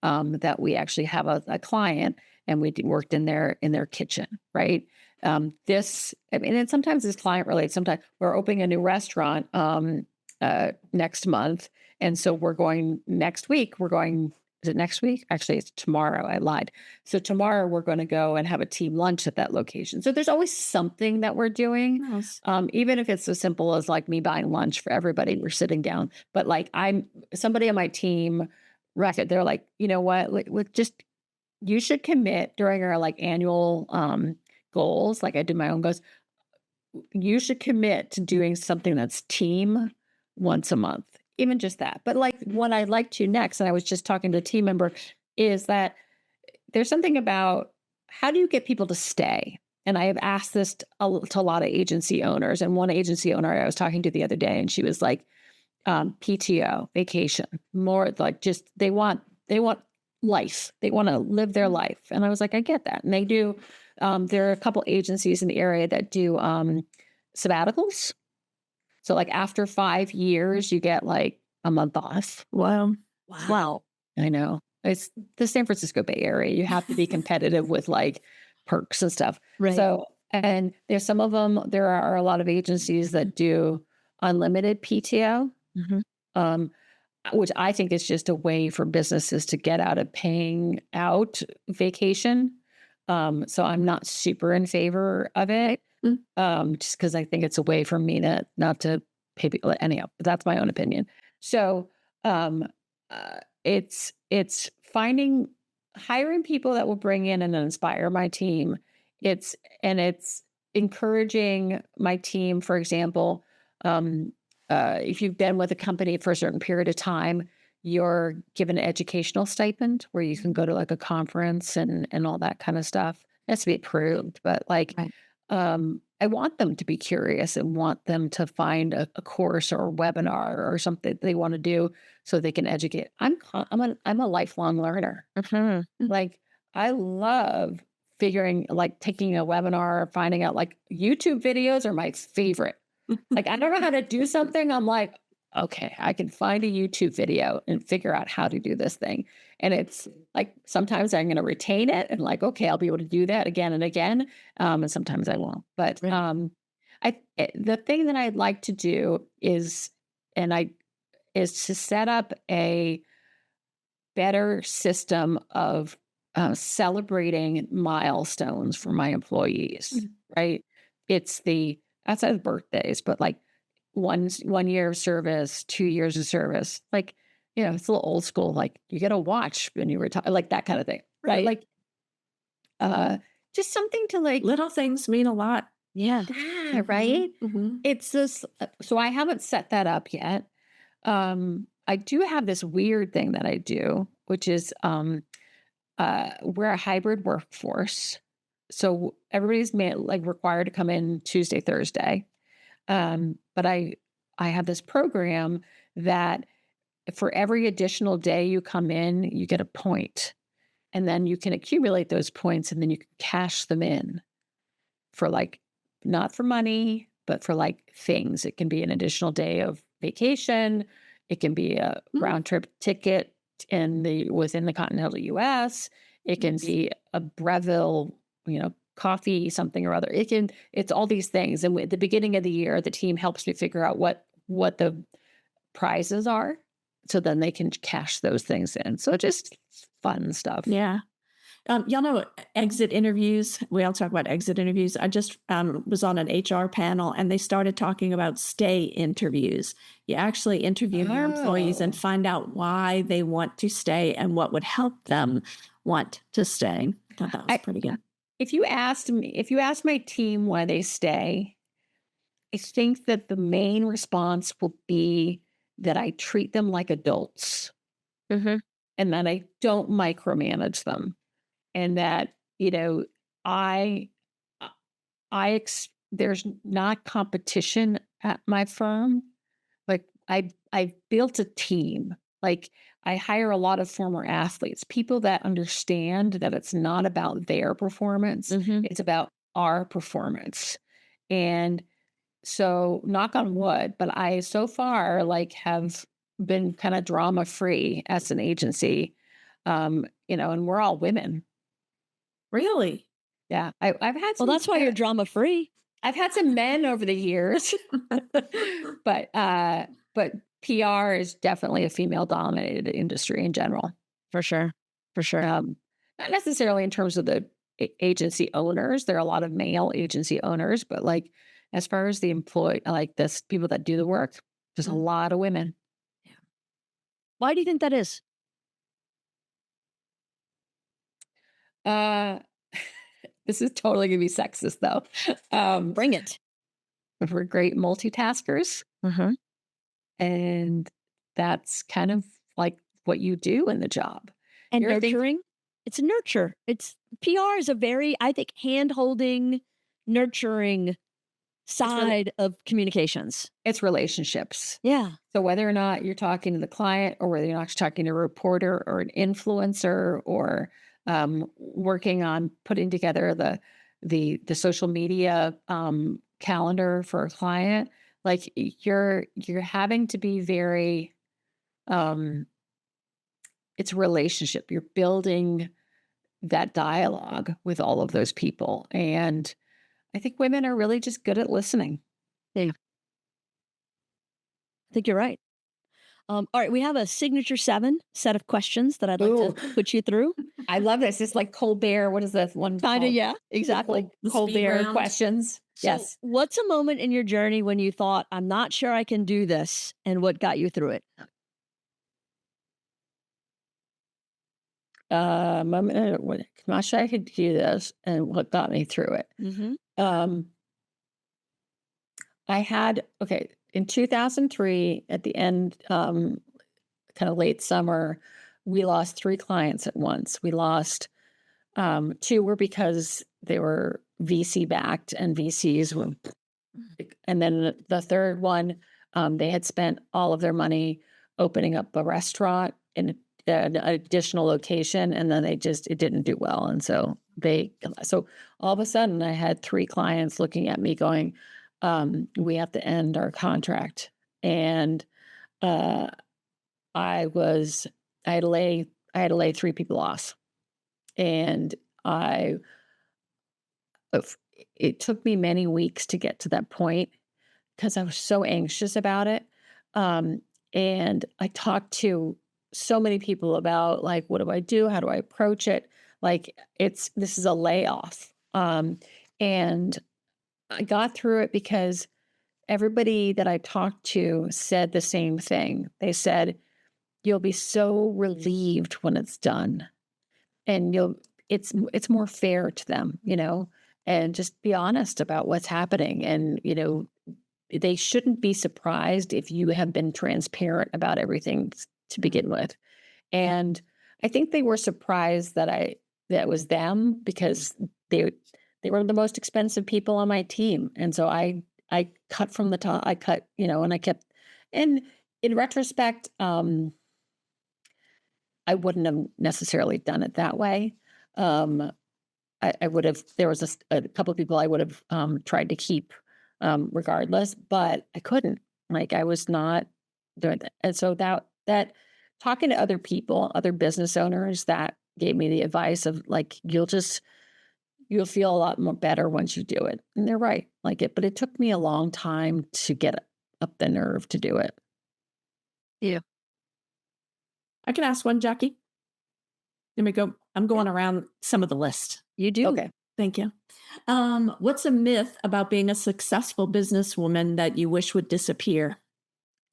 that we actually have a client, and we worked in their kitchen, right? And sometimes it's client related. Sometimes we're opening a new restaurant next month, and so we're going next week. We're going. Is it next week? Actually, it's tomorrow. I lied. So tomorrow we're going to go and have a team lunch at that location. So there's always something that we're doing, Nice. even if it's as simple as like me buying lunch for everybody. We're sitting down, but like somebody on my team record. They're like, you know what, just, you should commit during our like annual goals. Like I do my own goals. You should commit to doing something that's team once a month, even just that. But like what I'd like to next, and I was just talking to a team member, is that there's something about how do you get people to stay? And I have asked this to a lot of agency owners. And one agency owner I was talking to the other day, and she was like, PTO, vacation, more like just they want life. They want to live their life. And I was like, I get that. And they do. There are a couple agencies in the area that do sabbaticals. So like after 5 years, you get like a month off. Wow. Wow. I know. It's the San Francisco Bay Area. You have to be competitive with like perks and stuff. Right. So, and there's some of them, there are a lot of agencies that do unlimited PTO, which I think is just a way for businesses to get out of paying out vacation. So I'm not super in favor of it, just because I think it's a way for me to not to pay people anyhow. But that's my own opinion. So it's hiring people that will bring in and inspire my team. It's encouraging my team. For example, if you've been with a company for a certain period of time, you're given an educational stipend where you can go to like a conference and all that kind of stuff. It has to be approved, but like, Right. I want them to be curious and want them to find a course or a webinar or something they want to do so they can educate. I'm a lifelong learner. Like I love taking a webinar, finding out like YouTube videos are my favorite. Like I don't know how to do something. I'm like, okay, I can find a YouTube video and figure out how to do this thing. And it's like, sometimes I'm going to retain it and like, okay, I'll be able to do that again and again. And sometimes I won't, but, Right. the thing that I'd like to do is to set up a better system of celebrating milestones for my employees, right? It's outside of birthdays, but like 1 year of service, 2 years of service, like, it's a little old school, like you get a watch when you retire, like that kind of thing. Right. Like, just something to like, Little things mean a lot. Yeah. right? Mhm. It's this, so I haven't set that up yet. I do have this weird thing that I do, which is, we're a hybrid workforce. So everybody's like required to come in Tuesday, Thursday. But I have this program that for every additional day you come in, you get a point, and then you can accumulate those points and then you can cash them in for like, not for money, but for like things. It can be an additional day of vacation. It can be a round trip ticket within the continental US. It can be a Breville, coffee, something or other. It's all these things. And at the beginning of the year, the team helps me figure out what the prizes are. So then they can cash those things in. So just fun stuff. Yeah. Y'all know exit interviews. We all talk about exit interviews. I just was on an HR panel and they started talking about stay interviews. You actually interview your employees and find out why they want to stay and what would help them want to stay. I thought that was pretty good. If you asked my team why they stay, I think that the main response will be that I treat them like adults and that I don't micromanage them. And that, there's not competition at my firm. Like I've built a team. Like I hire a lot of former athletes, people that understand that it's not about their performance. It's about our performance. And so knock on wood, but I so far like have been kind of drama free as an agency. And we're all women. Really? Yeah. I've had Well, that's why you're drama free. I've had some men over the years, but PR is definitely a female dominated industry in general. For sure. Not necessarily in terms of the agency owners. There are a lot of male agency owners, but like as far as the people that do the work, there's a lot of women. Why do you think that is? Uh, this is totally gonna be sexist though. Bring it. We're great multitaskers, Mhm. and that's kind of like what you do in the job. And You're think nurturing. It's nurture. It's PR is a very, I think, hand-holding, nurturing it's really side of communications. it's relationships. Yeah. So whether or not you're talking to the client, or whether you're not talking to a reporter or an influencer, or working on putting together the social media calendar for a client, like you're having to be very um, it's a relationship. You're building that dialogue with all of those people, and I think women are really just good at listening. Yeah. I think you're right. All right, we have a signature 7 set of questions that I'd like Ooh, to put you through. I love this. It's like Colbert. What is that one Kinda, called? yeah, exactly. The speed Colbert round. questions. So, Yes. what's a moment in your journey when you thought, "I'm not sure I can do this," and what got you through it? Moment. I'm not sure I could do this, and what got me through it. Mhm. Um, I had okay in 2003 at the end, kind of late summer. We lost 3 clients at once. We lost 2 were because they were VC backed, and VCs were, and then the third one, they had spent all of their money opening up a restaurant in an additional location, and then it didn't do well, and so all of a sudden I had 3 clients looking at me going, "We have to end our contract," and uh, I was I had to lay 3 people off, and I of it took me many weeks to get to that point because I was so anxious about it. Um, and I talked to so many people about like, what do I do? How do I approach it? Like, this is a layoff. And I got through it because everybody that I talked to said the same thing. They said, you'll be so relieved when it's done, and it's more fair to them, and just be honest about what's happening. And, they shouldn't be surprised if you have been transparent about everything to begin with. And I think they were surprised that was them, because they they were the most expensive people on my team. And so I cut from the top. I cut, and I kept, and in retrospect, I wouldn't have necessarily done it that way. Um, I would have, there was a couple of people I would have tried to keep regardless, but I couldn't. Like, I was not doing that. And so that talking to other people, other business owners, that gave me the advice of like, you'll feel a lot more better once you do it. And they're right. But it took me a long time to get up the nerve to do it. Yeah. I can ask one, Jackie. Let me go. I'm going around some of the list. You do. Okay. Thank you. What's a myth about being a successful businesswoman that you wish would disappear?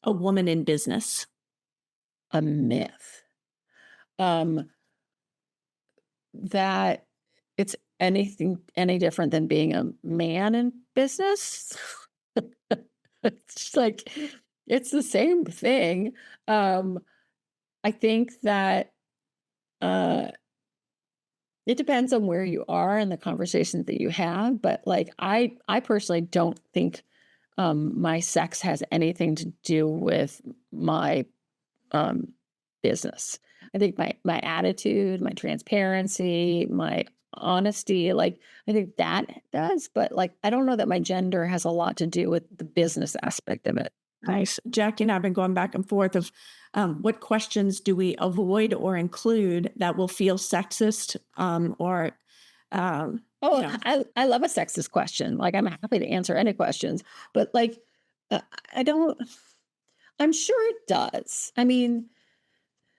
A woman in business. A myth. That it's any different than being a man in business. It's like, it's the same thing. I think that it depends on where you are and the conversations that you have, but like I personally don't think my sex has anything to do with my um, business. I think my attitude, my transparency, my honesty, like I think that does, but like I don't know that my gender has a lot to do with the business aspect of it. Nice. Jackie and I have been going back and forth of what questions do we avoid or include that will feel sexist or, Oh, you know, I love a sexist question. Like, I'm happy to answer any questions, but like uh, I don't. I'm sure it does. I mean,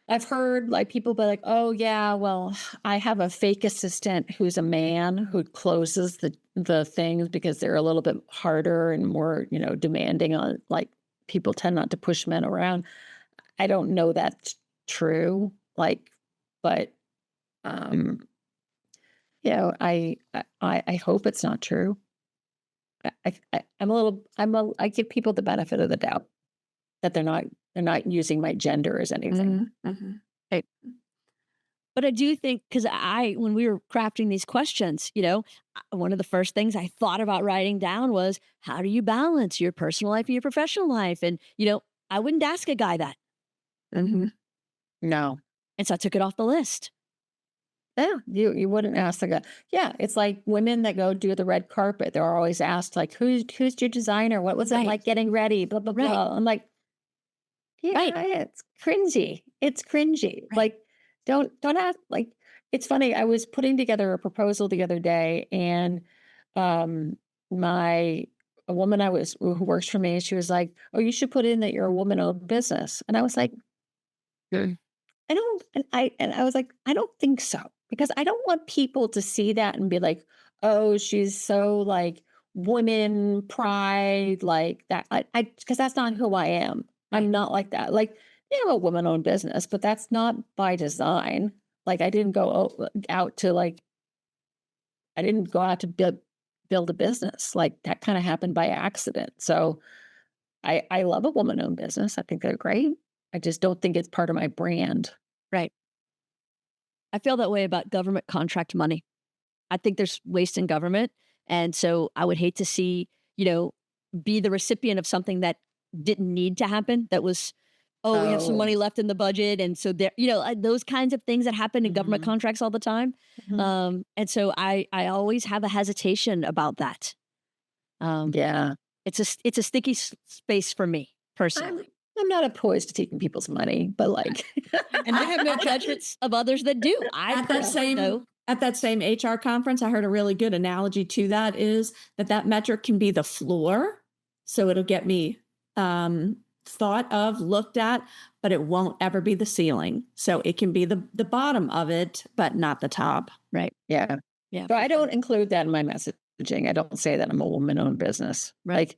I've heard like people be like, "Oh yeah, well, I have a fake assistant who's a man who closes the things because they're a little bit harder and more, demanding on like people tend not to push men around." I don't know that's true, like, but um You know, I hope it's not true. I give people the benefit of the doubt that they're not using my gender as anything. Mm-hmm. Right. But I do think, because when we were crafting these questions, one of the first things I thought about writing down was, how do you balance your personal life and your professional life? And, I wouldn't ask a guy that. Mm-hmm. No. And so I took it off the list. Yeah, you wouldn't ask the guy. Yeah, it's like women that go do the red carpet. They're always asked like, "Who's your designer? What was it Right. like getting ready?" Blah blah Right. blah. I'm like, yeah, Right. it's cringy. It's cringy. Right. Like, don't ask. Like, it's funny. I was putting together a proposal the other day, and um, my a woman who works for me, she was like, "Oh, you should put in that you're a woman-owned business," and I was like, I don't, and I was like, I don't think so, because I don't want people to see that and be like, oh, she's so like women pride, like that. Because that's not who I am. I'm not like that. Like, yeah, I'm a woman owned business, but that's not by design. Like, I didn't go out to like, I didn't go out to build a business. Like, that kind of happened by accident. So I love a woman owned business. I think they're great. I just don't think it's part of my brand. Right. I feel that way about government contract money. I think there's waste in government. And so I would hate to see, be the recipient of something that didn't need to happen. That was, oh, we have some Oh. money left in the budget. And so there, those kinds of things that happen in government Mhm. contracts all the time. Mhm. And so I always have a hesitation about that. Yeah. It's a sticky space for me personally. I'm not opposed to taking people's money, but like, And I have no judgments of others that do. I At that personally know. at that same HR conference, I heard a really good analogy to that, is that metric can be the floor. So it'll get me thought of, looked at, but it won't ever be the ceiling. So it can be the bottom of it, but not the top. Right. yeah. Yeah. So I don't include that in my messaging. I don't say that I'm a woman-owned business. Right.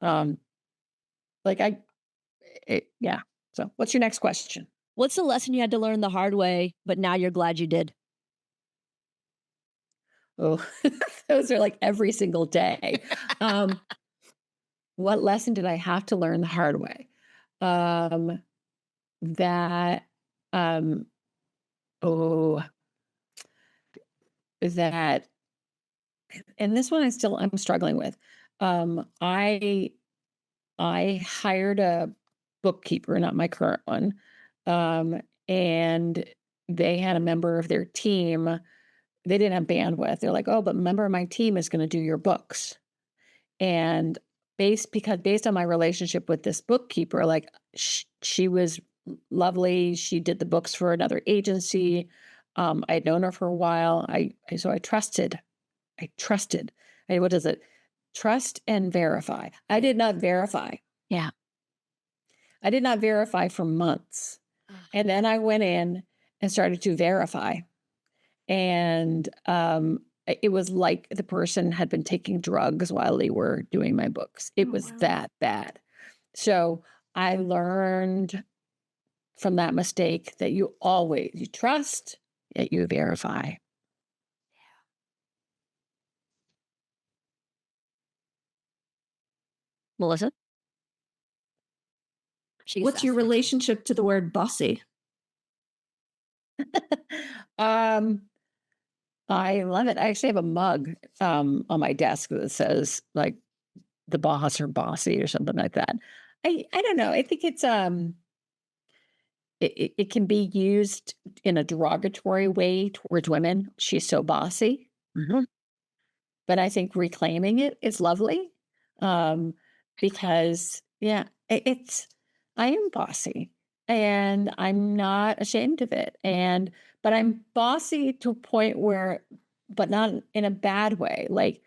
Um, yeah. So what's your next question? What's the lesson you had to learn the hard way, but now you're glad you did? Oh, those are like every single day. Um, what lesson did I have to learn the hard way? Um, that, um, oh, that, and this one I'm struggling with. I hired a bookkeeper, not my current one. And they had a member of their team. They didn't have bandwidth. They're like, oh, but a member of my team is going to do your books. And based on my relationship with this bookkeeper, like she was lovely. She did the books for another agency. I had known her for a while. So I trusted. What is it? Trust and verify. I did not verify. Yeah. I did not verify for months. And then I went in and started to verify. And it was like the person had been taking drugs while they were doing my books. It was wow. that bad. So I learned from that mistake that you trust, yet you verify. Melissa? What's your relationship to the word bossy? um, I love it. I actually have a mug on my desk that says like the boss or bossy or something like that. I don't know. I think it's it can be used in a derogatory way towards women. She's so bossy. Mhm. But I think reclaiming it is lovely. Because yeah, I am bossy and I'm not ashamed of it. But I'm bossy to a point where, but not in a bad way. Like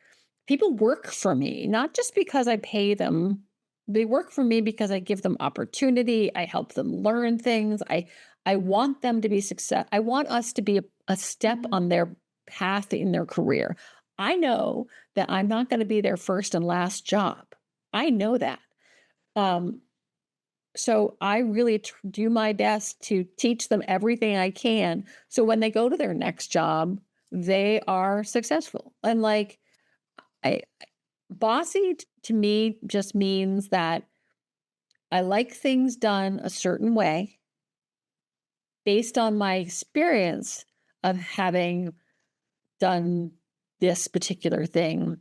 people work for me, not just because I pay them. They work for me because I give them opportunity. I help them learn things. I want them to be success. I want us to be a step on their path in their career. I know that I'm not going to be their first and last job. I know that. So I really do my best to teach them everything I can. So when they go to their next job, they are successful. And like, I bossy to me just means that I like things done a certain way based on my experience of having done this particular thing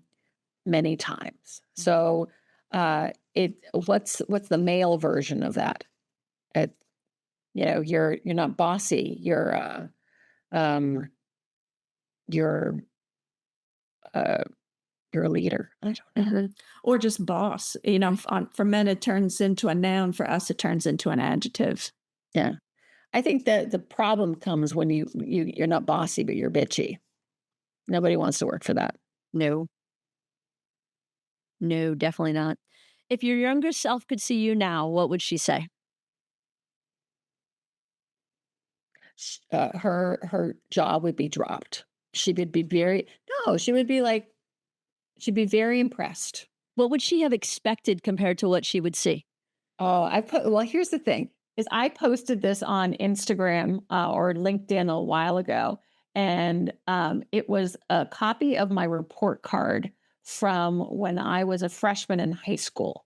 many times. So, what's the male version of that? It, you're not bossy. Um, you're uh, you're a leader. I don't know. Mhm. Or just boss. For men, it turns into a noun. For us, it turns into an adjective. Yeah, I think that the problem comes when you're not bossy, but you're bitchy. Nobody wants to work for that. No, no, definitely not. If your younger self could see you now, what would she say? Her jaw would be dropped. She would be very no. She would be like she'd be very impressed. What would she have expected compared to what she would see? Oh, well, here's the thing is I posted this on Instagram or LinkedIn a while ago, and it was a copy of my report card from when I was a freshman in high school.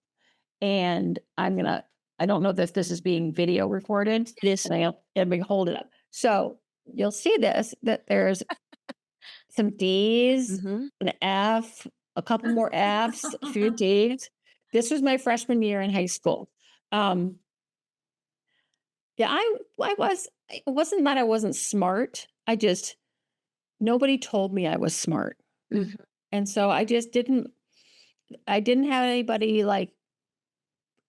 And I don't know if this is being video recorded. It is. Let me hold it up. So you'll see that there's some D's, Mhm. an F, a couple more Fs, a few D's. This was my freshman year in high school. Um, yeah, it wasn't that I wasn't smart. Nobody told me I was smart. Mhm. And so I didn't have anybody like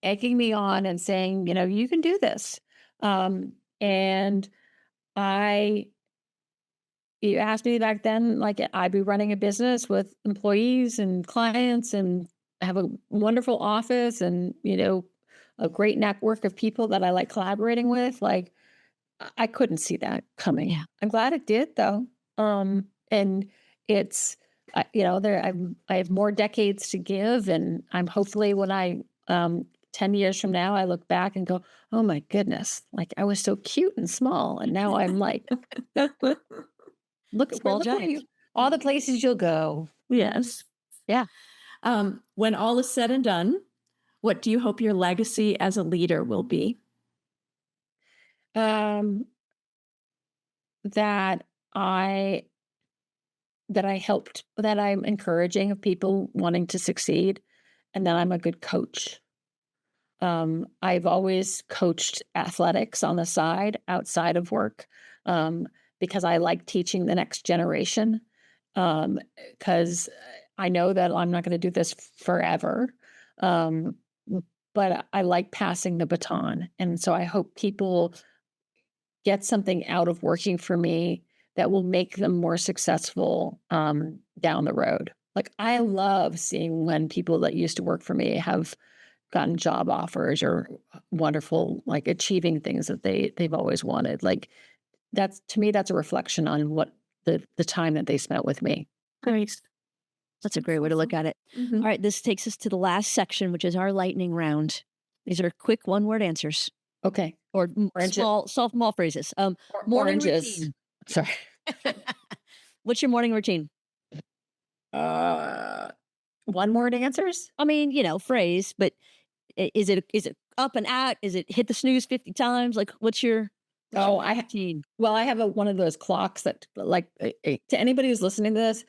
egging me on and saying, you can do this. And I, you asked me back then, like I'd be running a business with employees and clients and have a wonderful office and, a great network of people that I like collaborating with. Like I couldn't see that coming. Yeah. I'm glad it did though. And it's, I have more decades to give and I'm hopefully when 10 years from now, I look back and go, oh my goodness, like I was so cute and small. And now I'm like, Small giant. all the places you'll go. Yes. Yeah. When all is said and done, what do you hope your legacy as a leader will be? Um, that I helped, that I'm encouraging of people wanting to succeed, and that I'm a good coach. I've always coached athletics on the side outside of work because I like teaching the next generation. Because I know that I'm not going to do this forever. Um, but I like passing the baton. And so I hope people get something out of working for me that will make them more successful down the road. Like I love seeing when people that used to work for me have gotten job offers or wonderful, like achieving things that they've always wanted. Like that's to me, that's a reflection on what the time that they spent with me. Great. That's a great way to look at it. Mhm. All right, this takes us to the last section, which is our lightning round. These are quick one-word answers Okay. or Orange- small phrases. Morning Oranges. routine. Sorry. What's your morning routine? One word answers? I mean, phrase, but is it up and out? Is it hit the snooze 50 times? Like, what's your Oh, routine? well, I have one of those clocks that like to anybody who's listening to this,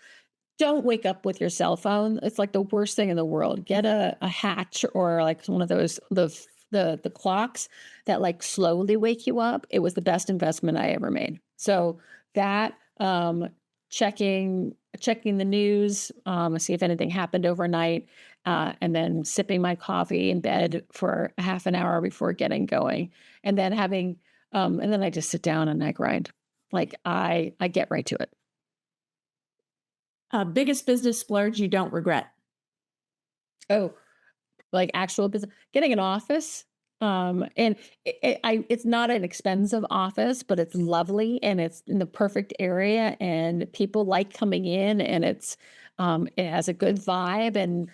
don't wake up with your cell phone. It's like the worst thing in the world. Get a hatch or like one of those the clocks that like slowly wake you up. It was the best investment I ever made. So that checking the news, see if anything happened overnight, and then sipping my coffee in bed for a half an hour before getting going, and then and then I just sit down and I grind. Like I get right to it. Biggest business splurge you don't regret? Oh, like actual business, getting an office. And it's not an expensive office, but it's lovely and it's in the perfect area and people like coming in and it has a good vibe and,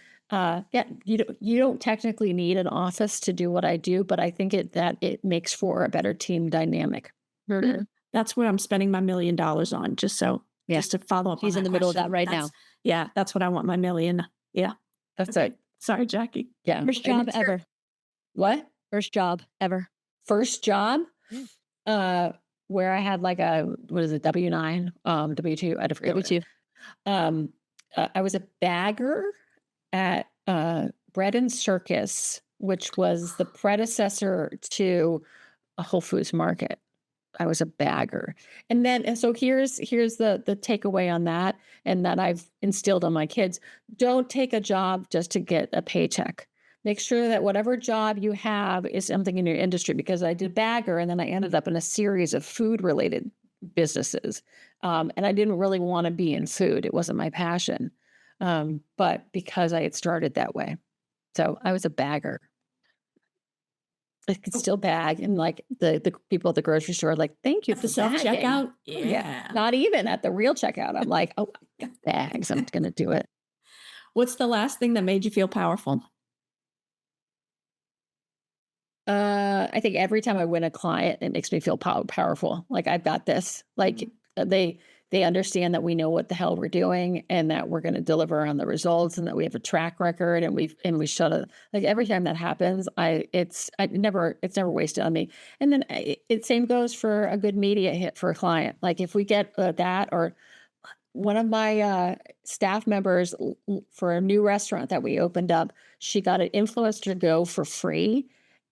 yeah, you don't technically need an office to do what I do, but I think that it makes for a better team dynamic. That's where I'm spending my $1 million on, just so Yeah. just to follow up on She's in that the middle of question. that right now. That's- Yeah, that's what I want my million. Yeah. That's Okay. it. Sorry, Jackie. Yeah. First I mean, job ever. What? First job ever. First job? Yeah. Where I had like a, what is it, W-9, W-2, I forget Me what. too. I was a bagger at Bread and Circus, which was the predecessor to a Whole Foods Market. I was a bagger. And so here's the takeaway on that, and that I've instilled on my kids. Don't take a job just to get a paycheck. Make sure that whatever job you have is something in your industry, because I did bagger and then I ended up in a series of food related businesses. And I didn't really want to be in food. It wasn't my passion. But because I had started that way. So I was a bagger. I could still bag, and like the people at the grocery store are like, thank you At for the self bagging. checkout. Oh, Yeah. not even at the real checkout. I'm like, oh, I got bags. I'm going to do it. What's the last thing that made you feel powerful? I think every time I win a client, it makes me feel powerful. Like I've got this. Like they understand that we know what the hell we're doing, and that we're going to deliver on the results, and that we have a track record, and we shut it. Like every time that happens, it's never wasted on me. And then it same goes for a good media hit for a client. Like if we get that, or one of my staff members for a new restaurant that we opened up, she got an influencer to go for free,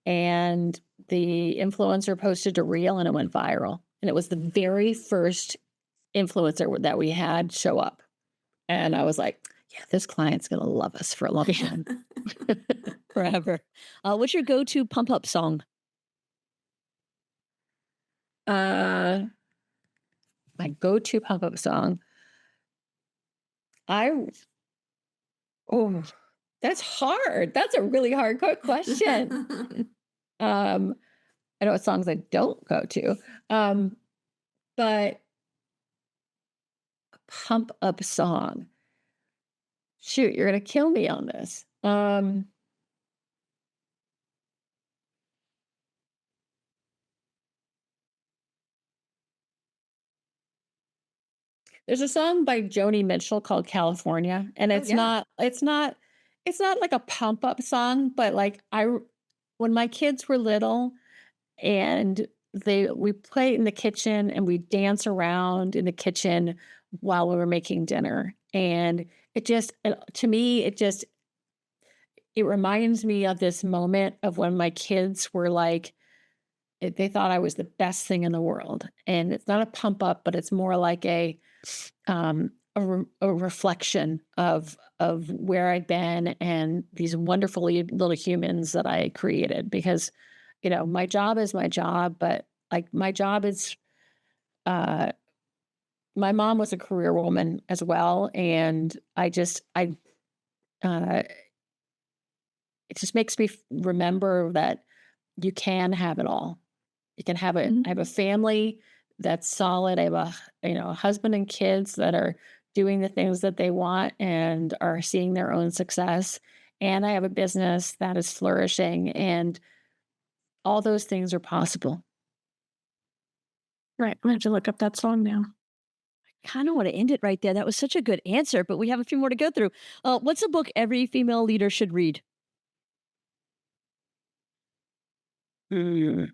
and the influencer posted a reel and it went viral. And it was the very first influencer that we had show up. And I was like, yeah, this client's going to love us for a long time. Forever. What's your go-to pump up song? My go-to pump up song. Oh, that's hard. That's a really hard question. I know what songs I don't go to. But a pump up song. Shoot, you're gonna kill me on this. There's a song by Joni Mitchell called California, and Oh, it's yeah. not like a pump up song, but like when my kids were little, and we play in the kitchen and we dance around in the kitchen while we were making dinner, and to me it reminds me of this moment of when my kids were like, they thought I was the best thing in the world. And it's not a pump up, but it's more like a reflection of where I'd been and these wonderful little humans that I created. Because my job is my job, but like my job is my mom was a career woman as well, and uh, it just makes me remember that you can have it all. You can have it. Mhm. I have a family that's solid. I have a husband and kids that are doing the things that they want and are seeing their own success. And I have a business that is flourishing, and all those things are possible. Right. I'm going to have to look up that song now. Kind of want to end it right there. That was such a good answer, but we have a few more to go through. What's a book every female leader should read? Mm.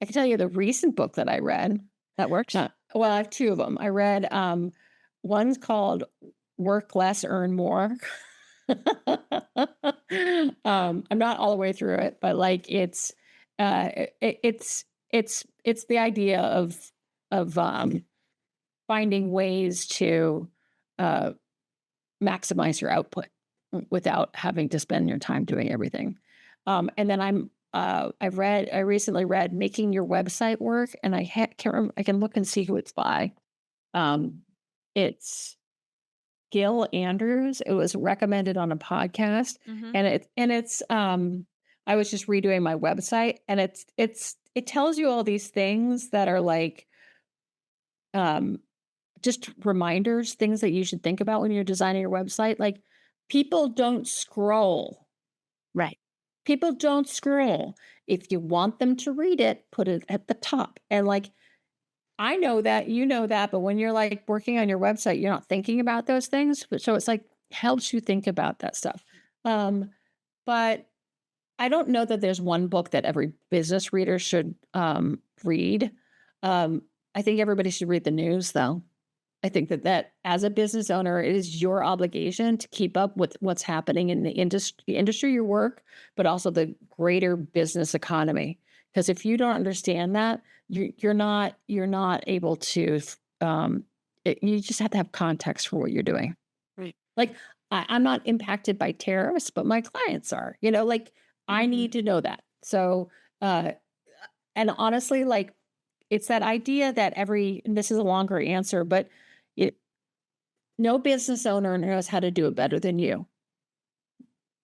I can tell you the recent book that I read. That works. Well, I have two of them. I read one's called Work Less, Earn More. I'm not all the way through it, but like it's the idea of finding ways to uh, maximize your output without having to spend your time doing everything. And then I recently read Making Your Website Work, and can't remember. I can look and see who it's by. It's Gil Andrews. It was recommended on a podcast, and it's I was just redoing my website, and it tells you all these things that are like um just reminders, things that you should think about when you're designing your website. Like people don't scroll. Right. People don't scroll. If you want them to read it, put it at the top. And like, I know that, you know that, but when you're like working on your website, you're not thinking about those things. So it's like helps you think about that stuff. But I don't know that there's one book that every business reader should read. I think everybody should read the news, though. I think that as a business owner, it is your obligation to keep up with what's happening in the industry you work, but also the greater business economy. Because if you don't understand that, you're not able to. You just have to have context for what you're doing. Right. Like I'm not impacted by tariffs, but my clients are. Like I need to know that. So, and honestly, like it's that idea that and this is a longer answer, but no business owner knows how to do it better than you.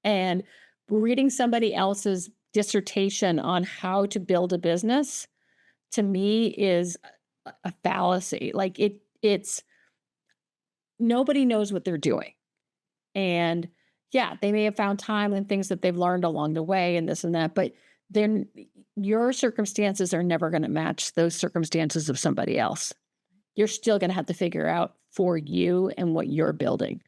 And reading somebody else's dissertation on how to build a business to me is a fallacy. Like it's nobody knows what they're doing. And yeah, they may have found time and things that they've learned along the way and this and that, but then your circumstances are never going to match those circumstances of somebody else. You're still going to have to figure out for you and what you're building,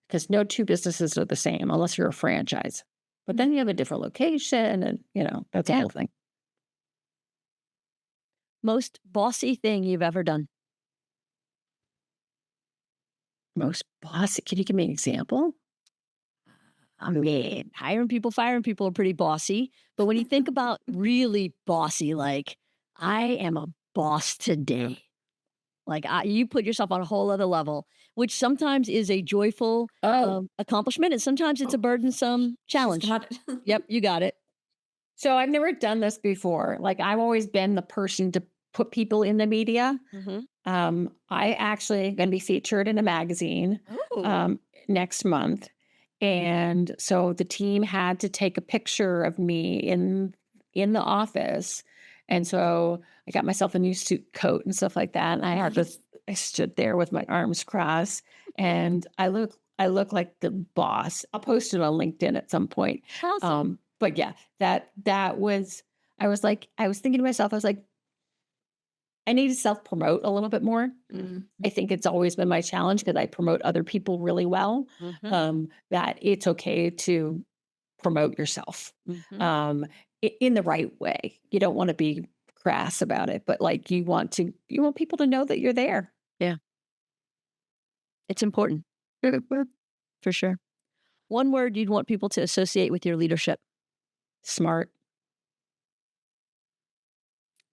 because no two businesses are the same unless you're a franchise. But then you have a different location and, that's the whole thing. Most bossy thing you've ever done? Most bossy. Can you give me an example? I mean, hiring people, firing people are pretty bossy. But when you think about really bossy, like I am a boss today. Like you put yourself on a whole other level, which sometimes is a joyful accomplishment, and sometimes it's a burdensome challenge. Yep, you got it. So I've never done this before. Like I've always been the person to put people in the media. I actually am going to be featured in a magazine next month. And so the team had to take a picture of me in the office. And so I got myself a new suit coat and stuff like that. And I stood there with my arms crossed and I look like the boss. I'll post it on LinkedIn at some point. Awesome. But yeah, I was thinking to myself, I was like, I need to self-promote a little bit more. I think it's always been my challenge because I promote other people really well, that it's okay to promote yourself in the right way. You don't want to be crass about it, but like you want people to know that you're there. Yeah. It's important. For sure. One word you'd want people to associate with your leadership? Smart.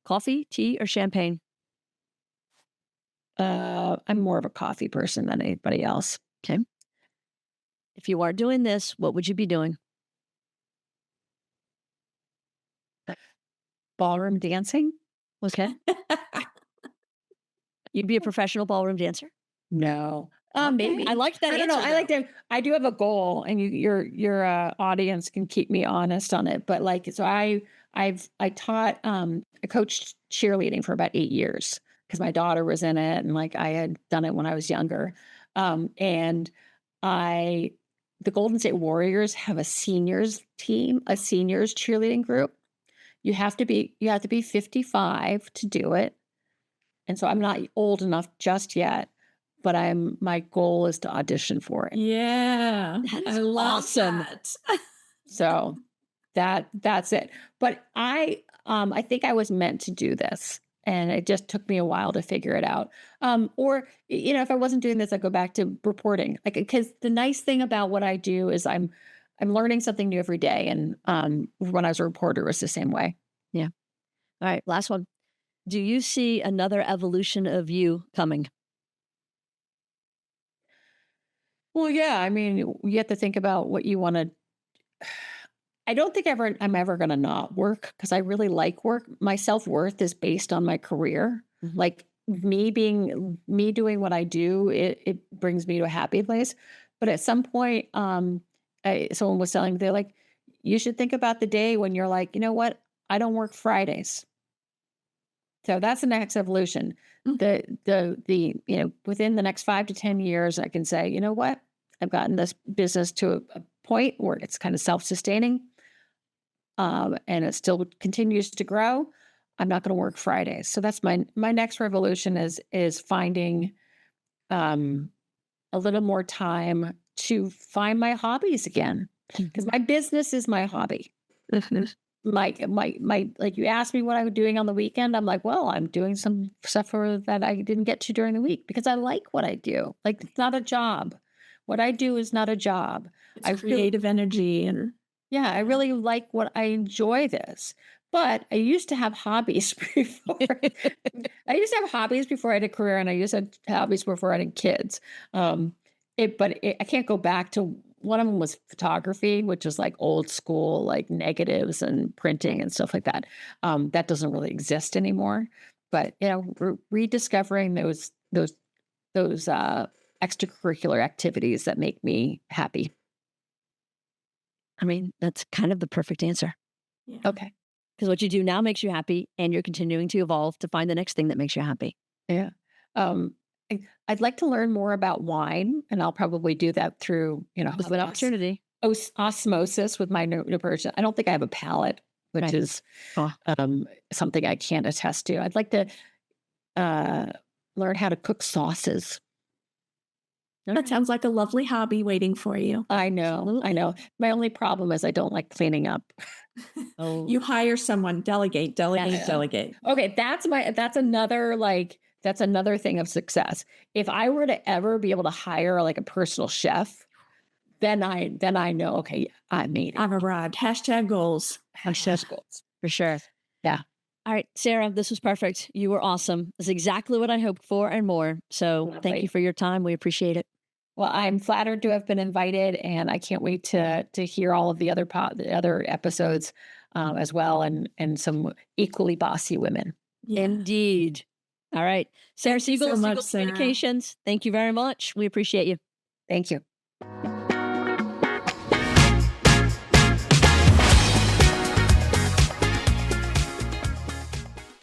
Coffee, tea, or champagne? I'm more of a coffee person than anybody else. Okay. If you weren't doing this, what would you be doing? Ballroom dancing. Okay. You'd be a professional ballroom dancer? No. Okay. Maybe. I liked that I don't know. answer, I like to. I do have a goal, and your audience can keep me honest on it. But like, so I taught I coached cheerleading for about 8 years because my daughter was in it, and like I had done it when I was younger. And the Golden State Warriors have a seniors team, a seniors cheerleading group. You have to be 55 to do it. And so I'm not old enough just yet, but my goal is to audition for it. Yeah. That's awesome. That. So that's it. But I think I was meant to do this, and it just took me a while to figure it out. Or if I wasn't doing this, I'd go back to reporting. Like, because the nice thing about what I do is I'm learning something new every day. And when I was a reporter, it was the same way. Yeah. All right. Last one. Do you see another evolution of you coming? Well, yeah. I mean, you have to think about what you want to. I don't think I'm ever going to not work because I really like work. My self-worth is based on my career. Like me doing what I do, it brings me to a happy place. But at some point, someone was telling me, they're like, you should think about the day when you're like, you know what? I don't work Fridays. So that's the next evolution. Within the next 5 to 10 years, I can say, you know what? I've gotten this business to a point where it's kind of self-sustaining. and it still continues to grow, I'm not going to work Fridays. So that's my next revolution is finding a little more time to find my hobbies again, because my business is my hobby. My like, you asked me what I was doing on the weekend. I'm like, well, I'm doing some stuff that I didn't get to during the week because I like what I do. Like, it's not a job. What I do is not a job. It's creative energy and Yeah, I really like what I enjoy this. But I used to have hobbies before. I used to have hobbies before I had a career, and I used to have hobbies before I had kids. I can't go back to one of them was photography, which is like old school, like negatives and printing and stuff like that. That doesn't really exist anymore. But rediscovering those extracurricular activities that make me happy. I mean, that's kind of the perfect answer. yeah. Okay. Because what you do now makes you happy, and you're continuing to evolve to find the next thing that makes you happy. Yeah. I'd like to learn more about wine, and I'll probably do that through, With an opportunity. osmosis with my person. I don't think I have a palate, which Right. is Oh. something I can't attest to. I'd like to learn how to cook sauces. That sounds like a lovely hobby waiting for you. I know. Absolutely. My only problem is I don't like cleaning up. Oh, You hire someone, delegate. Okay, that's another thing of success. If I were to ever be able to hire like a personal chef, then I know, okay, I made it. I've arrived. # goals. Chef's goals. for sure. Yeah. All right, Sarah, this was perfect. You were awesome. It's exactly what I hoped for and more. So thank Lovely. you for your time. We appreciate it. Well, I'm flattered to have been invited, and I can't wait to hear all of the other episodes as well, and some equally bossy women. Yeah. Indeed. All right. Sarah Thank you Segal, so much, Segal Sarah. Communications. Thank you very much. We appreciate you. Thank you.